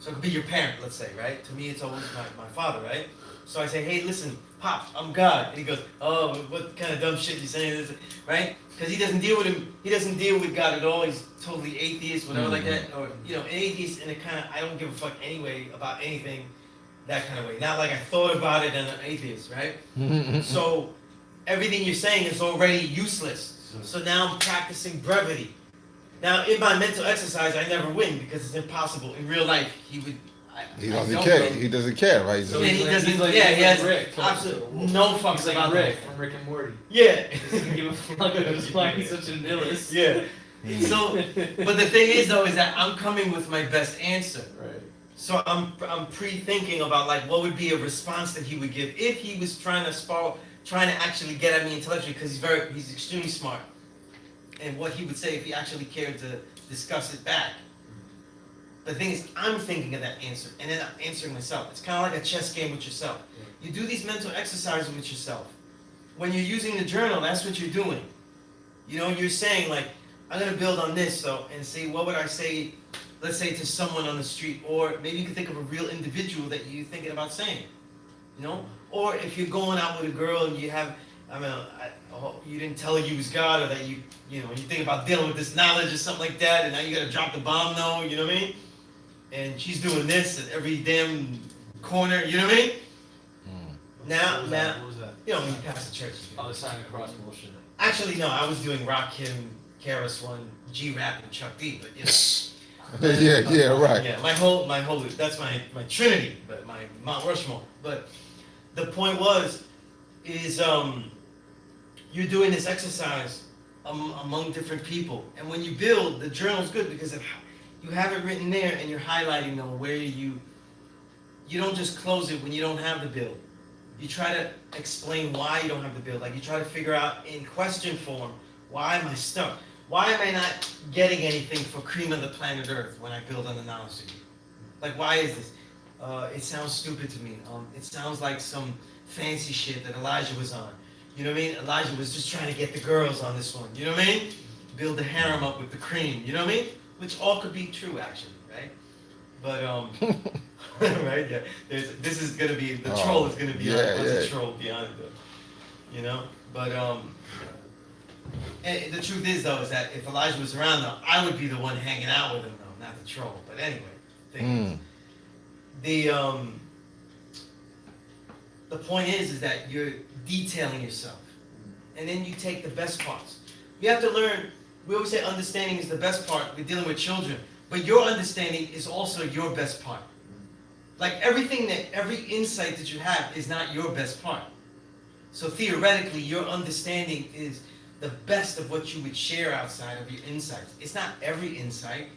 So it could be your parent, let's say, right? To me, it's always my father, right? So I say, hey, listen, Pop, I'm God. And he goes, oh, what kind of dumb shit you saying? Right? Because he doesn't deal with him. He doesn't deal with God at all. He's totally atheist, whatever like that. Or, you know, an atheist in a kind of, I don't give a fuck anyway about anything, that kind of way. Not like I thought about it and an atheist, right? So everything you're saying is already useless. So now I'm practicing brevity. Now in my mental exercise, I never win because it's impossible. In real life, He doesn't care. He doesn't care, right? So And he he's doesn't. like- yeah, he's he like has Rick. absolutely no fucks He's like about Rick that. from Rick and Morty. Yeah. He doesn't give a fuck about why he's such a nihilist. Yeah. So, but the thing is though, is that I'm coming with my best answer. Right. So I'm pre-thinking about like what would be a response that he would give if he was trying to actually get at me intellectually, because he's extremely smart, and what he would say if he actually cared to discuss it back. The thing is, I'm thinking of that answer, and then I'm answering myself. It's kind of like a chess game with yourself. You do these mental exercises with yourself. When you're using the journal, that's what you're doing. You know, you're saying like, I'm gonna build on this, and see what would I say, let's say to someone on the street, or maybe you can think of a real individual that you're thinking about saying, you know? Or if you're going out with a girl and you have, you didn't tell her you was God, or that you think about dealing with this knowledge or something like that, and now you gotta drop the bomb now, you know what I mean? And she's doing this at every damn corner, you know what I mean? Now, What was that? you know, when you pass the church. Oh, the sign across bullshit. Actually, no, I was doing Rock Kim, Karis One, G-Rap, and Chuck D, but you know. yeah, right. Yeah, my whole, that's my Trinity, but my Mount Rushmore. But the point is you're doing this exercise among different people, and when you build, the journal's good because you have it written there, and you're highlighting them where you don't just close it when you don't have the build. You try to explain why you don't have the build. Like you try to figure out in question form, why am I stuck? Why am I not getting anything for cream of the planet Earth when I build an analysis? Like, why is this? It sounds stupid to me. It sounds like some fancy shit that Elijah was on. You know what I mean? Elijah was just trying to get the girls on this one. You know what I mean? Build the harem up with the cream. You know what I mean? Which all could be true, actually, right? But right? Yeah. This is gonna be the troll is gonna be a troll beyond it, though. You know? But and the truth is though is that if Elijah was around though, I would be the one hanging out with him though, not the troll. But anyway, the point is that you're detailing yourself, and then you take the best parts. You have to learn. We always say understanding is the best part. We're dealing with children, but your understanding is also your best part. Like every insight that you have is not your best part. So theoretically, your understanding is the best of what you would share outside of your insights. It's not every insight.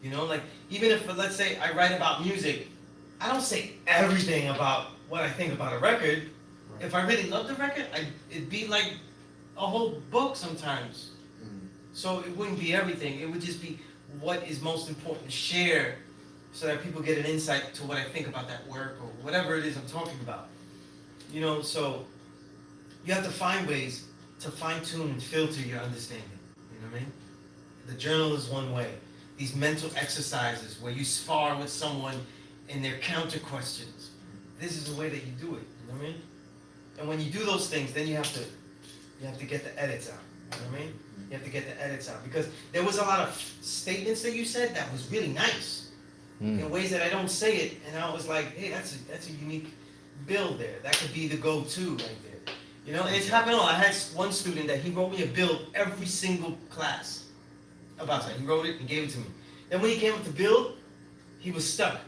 You know, like even if, let's say, I write about music, I don't say everything about what I think about a record. Right. If I really love the record, it'd be like a whole book sometimes. So it wouldn't be everything. It would just be what is most important to share so that people get an insight to what I think about that work or whatever it is I'm talking about. You know, so you have to find ways to fine-tune and filter your understanding. You know what I mean? The journal is one way. These mental exercises where you spar with someone and their counter questions. This is the way that you do it. You know what I mean? And when you do those things, then you have to get the edits out. You know what I mean? You have to get the edits out because there was a lot of statements that you said that was really nice in ways that I don't say it, and I was like, hey, that's a unique build there. That could be the go-to right there. You know, and it's happened all. I had one student that he wrote me a build every single class about that. He wrote it and gave it to me. Then when he came up to build, he was stuck.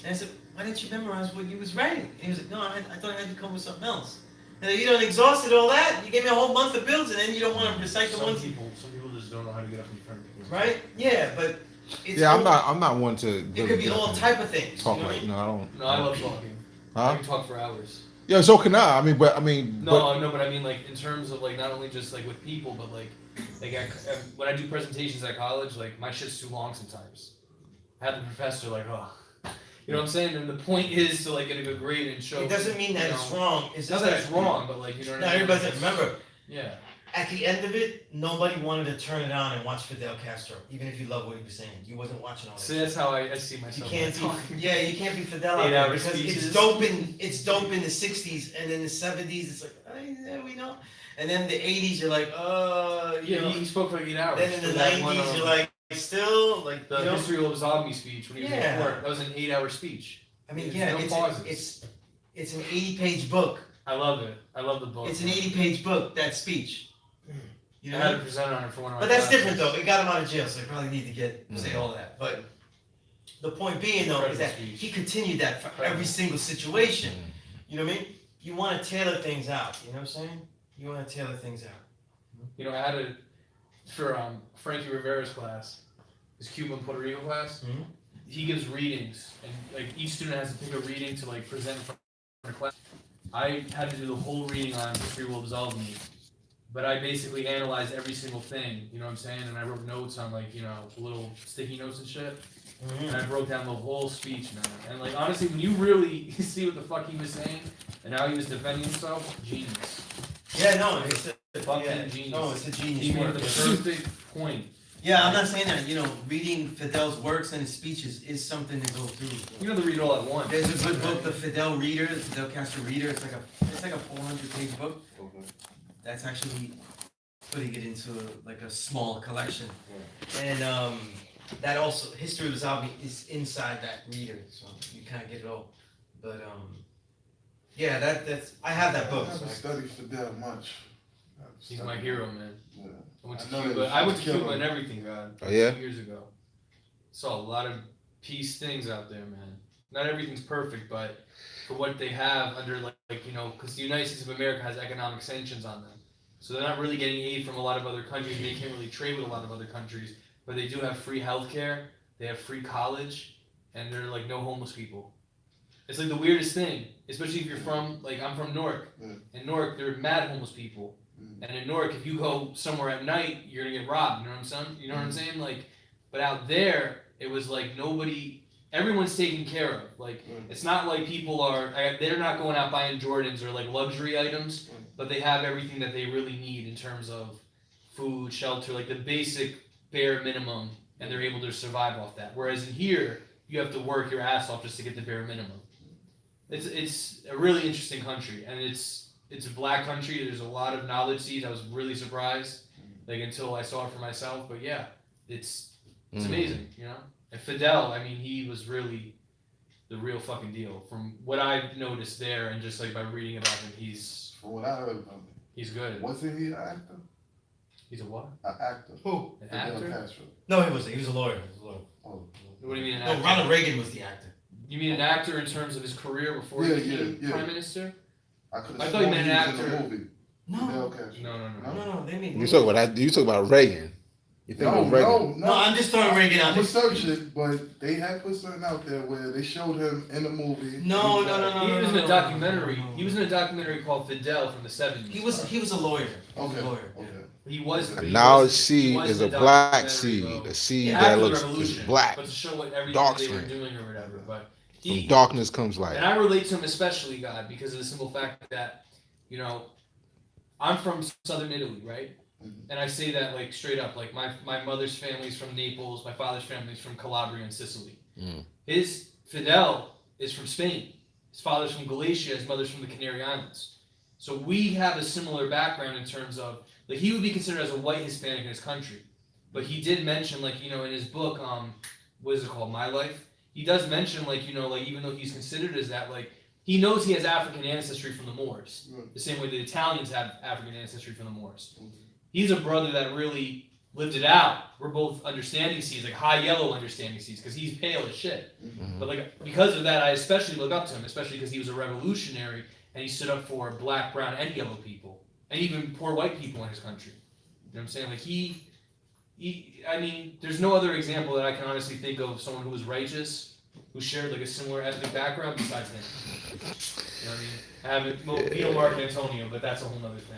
And I said, why didn't you memorize what you was writing? And he was like, no, I thought I had to come with something else. And you done exhausted all that. You gave me a whole month of builds, and then you don't want to recite the ones. Some people just don't know how to get up in front of people. Right? Yeah, but it's I'm not one to. It could be all type of things. Talk you know like what I mean? no, I don't. No, I love talking. Huh? I can talk for hours. Yeah, so can I. I mean, but But I mean like in terms of like not only just like with people, but like when I do presentations at college, like my shit's too long sometimes. I have the professor like, oh, you know what I'm saying? And the point is to like get a good grade and show. It doesn't mean that it's wrong. It's not just that it's wrong, but like you know what I mean. Everybody doesn't remember. Yeah. At the end of it, nobody wanted to turn it on and watch Fidel Castro, even if you love what he was saying. You wasn't watching all that. So that's how I see You myself. can't be, you can't be Fidel out 8 there hour because speeches. it's dope in the 60s, and in the 70s it's like, yeah, we know. And then the 80s you're like, you know. He spoke for like 8 hours. Then in the 90s you're like, still like the history of zombie speech when he was in court. That was an 8 hour speech. I mean, There's it's an 80-page book. I love it. I love the book. It's an 80-page book, that speech. You know? I had to present on it for one of my But that's classes. different though. It got him out of jail, so they probably need to say all of that. But The point being though is that he continued that for every single situation. You know what I mean? You want to tailor things out. You know what I'm saying? You want to tailor things out. You know, I had a for Frankie Rivera's class, his Cuban Puerto Rico class. Mhm. He gives readings, and like each student has to pick a reading to like present in front of the class. I had to do the whole reading on History Will Absolve Me, but I basically analyzed every single thing. You know what I'm saying? And I wrote notes on like little sticky notes and shit. And I broke down the whole speech, man. And like honestly, when you really see what the fuck he was saying and how he was defending himself, genius. Yeah, no, it's a Fucking genius. No, it's a genius. He made work. the perfect point. Yeah, I'm not saying that. Reading Fidel's works and his speeches is something to go through. You don't have to read it all at once. There's a good book, the Fidel Reader, the Fidel Castro Reader. It's like a 400-page book. That's actually putting it into like a small collection. And that also History of Zombie is inside that reader, so you kind of get it all. But yeah, that's I have that book. I So haven't studied Fidel much. He's my hero, man. Yeah. I went to I know Cuba. they I went to killed Cuba him. and everything, God. Oh, yeah? 2 years ago. Saw a lot of peace things out there, man. Not everything's perfect, but for what they have under because the United States of America has economic sanctions on them, so they're not really getting aid from a lot of other countries. They can't really trade with a lot of other countries, but they do have free healthcare. They have free college, and they're like no homeless people. It's like the weirdest thing, especially if you're from I'm from Newark. In Newark, there are mad homeless people. And in Newark, if you go somewhere at night, you're gonna get robbed. You know what I'm saying? You know what I'm saying? But out there, it was like everyone's taken care of. It's not like people they're not going out buying Jordans or like luxury items, but they have everything that they really need in terms of food, shelter, like the basic bare minimum, and they're able to survive off that. Whereas in here, you have to work your ass off just to get the bare minimum. It's a really interesting country, and it's a black country. There's a lot of knowledge seeds. I was really surprised, until I saw it for myself. But yeah, it's amazing, And Fidel, I mean, he was really the real fucking deal. From what I've noticed there, and just by reading about him, From what I heard about him. he's good. Wasn't he an actor? He's a what? An actor. Who? An Fidel actor? Castro. No, he wasn't. He was a lawyer. Oh. What do you mean an No, actor? Ronald Reagan was the actor. You mean an actor in terms of his career before he became prime minister? I could I have thought you sworn meant he an was in the actor. movie. No. Fidel Castro. No. They mean You talk about Reagan. You think about Reagan? No, I'm just throwing Reagan out I'm there. gonna search it, but they had put something out there where they showed him in the movie. No. He was in a documentary. He was in a documentary called Fidel from the 70s. He was a lawyer. Okay. Yeah. He was. The he knowledge was- he seed was is in a the black documentary, seed, bro. a seed Yeah, that after the looks revolution, is black. but to show what everything Dark they were skin. doing or whatever. But From darkness comes light. and I relate to him especially, God, because of the simple fact that, I'm from southern Italy, right? And I say that straight up, my mother's family's from Naples, my father's family's from Calabria and Sicily. His Fidel is from Spain. His father's from Galicia, his mother's from the Canary Islands. So we have a similar background in terms of he would be considered as a white Hispanic in his country. But he did mention in his book, what is it called, My Life? He does mention even though he's considered as that, he knows he has African ancestry from the Moors. The same way the Italians have African ancestry from the Moors. He's a brother that really lived it out. We're both understanding seeds, high yellow understanding seeds, because he's pale as shit. But because of that, I especially look up to him, especially because he was a revolutionary and he stood up for black, brown, and yellow people, and even poor white people in his country. You know what I'm saying? I mean, there's no other example that I can honestly think of someone who was righteous, who shared a similar ethnic background besides him. You know what I mean? I have Vito Mark Antonio, but that's a whole other thing.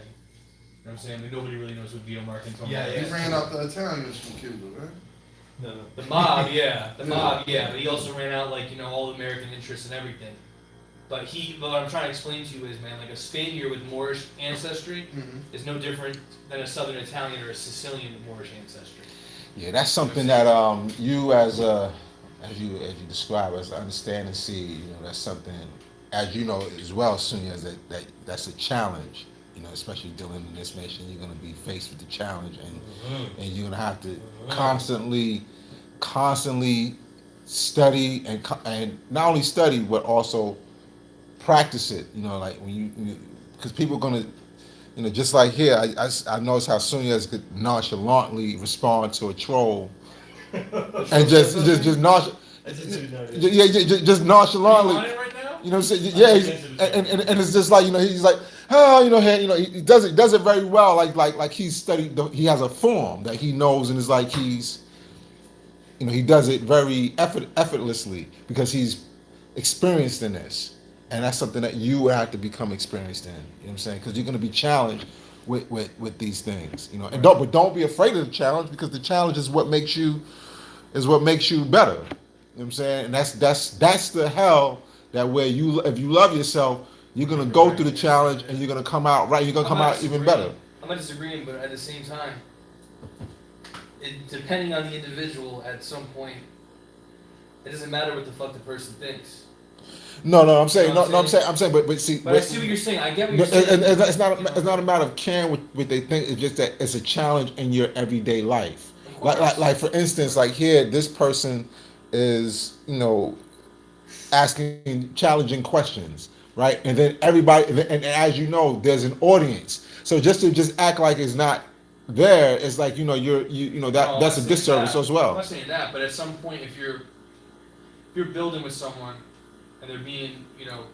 You know what I'm saying? Nobody really knows who Vito Mark Antonio is. He ran out the Italians from Cuba, right? No. The mob, yeah. But he also ran out all American interests and everything. But what I'm trying to explain to you is, man, a Spaniard with Moorish ancestry is no different than a Southern Italian or a Sicilian with Moorish ancestry. Yeah, that's something that you as you describe as understand and see, that's something, as you know as well, soon as that's a challenge. Especially dealing in this nation, you're going to be faced with the challenge, and you're going to have to constantly study and not only study but also practice it. When because people are going to, just like here, I noticed how Sunez could nonchalantly respond to a troll, and just just nonchalantly. You on it right now? You know what I'm saying? Yeah, and it's just like, you know, he's like, oh, you know, he does it very well, like he's studied. He has a form that he knows, and it's like he's, you know, he does it very effortlessly because he's experienced in this, and that's something that you would have to become experienced in. You know what I'm saying? Because you're going to be challenged with these things, you know. And don't be afraid of the challenge, because the challenge is what makes you better. You know what I'm saying? And that's the hell that where you, if you love yourself, you're gonna go through the challenge and you're gonna come out right. You're gonna come out even better. I'm not disagreeing, but at the same time, depending on the individual, at some point, it doesn't matter what the fuck the person thinks. No, I'm saying, You know what I'm saying, but see, But I see what you're saying. I get what you're saying. and it's not a matter of caring what they think. It's just that it's a challenge in your everyday life. Like for instance, like here, this person is, you know, asking challenging questions, right? And then everybody, and as you know, there's an audience. So just to act like it's not there, it's like, you know, you know that No, that's a I'm not saying disservice that. as well. I'm not saying that, but at some point, if you're building with someone and they're being, you know,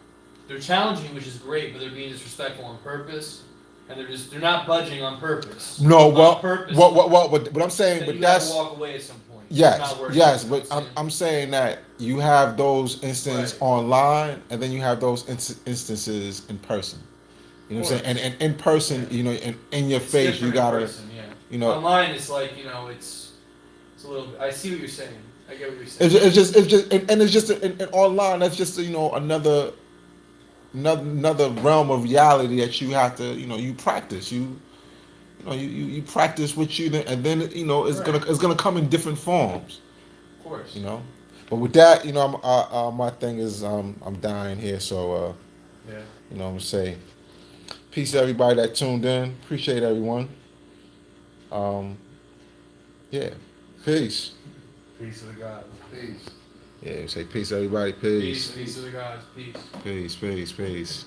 they're challenging you, which is great, but they're being disrespectful on purpose, and they're not budging on purpose. No, well, on purpose. what I'm saying, then but you that's have to walk away at some point. It's yes, not worth yes, it, but you know what I'm saying that you have those instances Right. online, and then you have those instances in person. You know what I'm saying? And in person, you know, in your It's face, you different in gotta, person, yeah. you know, Online, it's like, you know, it's a little. I see what you're saying. I get what you're saying. it's just, and it's just, and online, that's just, you know, another realm of reality that you have to, you know, you practice, you know, you practice with you, and then, you know, it's gonna come in different forms, Of course. you know. But with that, you know, my thing is, I'm dying here, so Yeah. you know, I'm gonna say peace to everybody that tuned in. Appreciate everyone. Yeah, peace. Peace to the God. Peace. Yeah, say peace, everybody. Peace to the gods. Peace. Peace.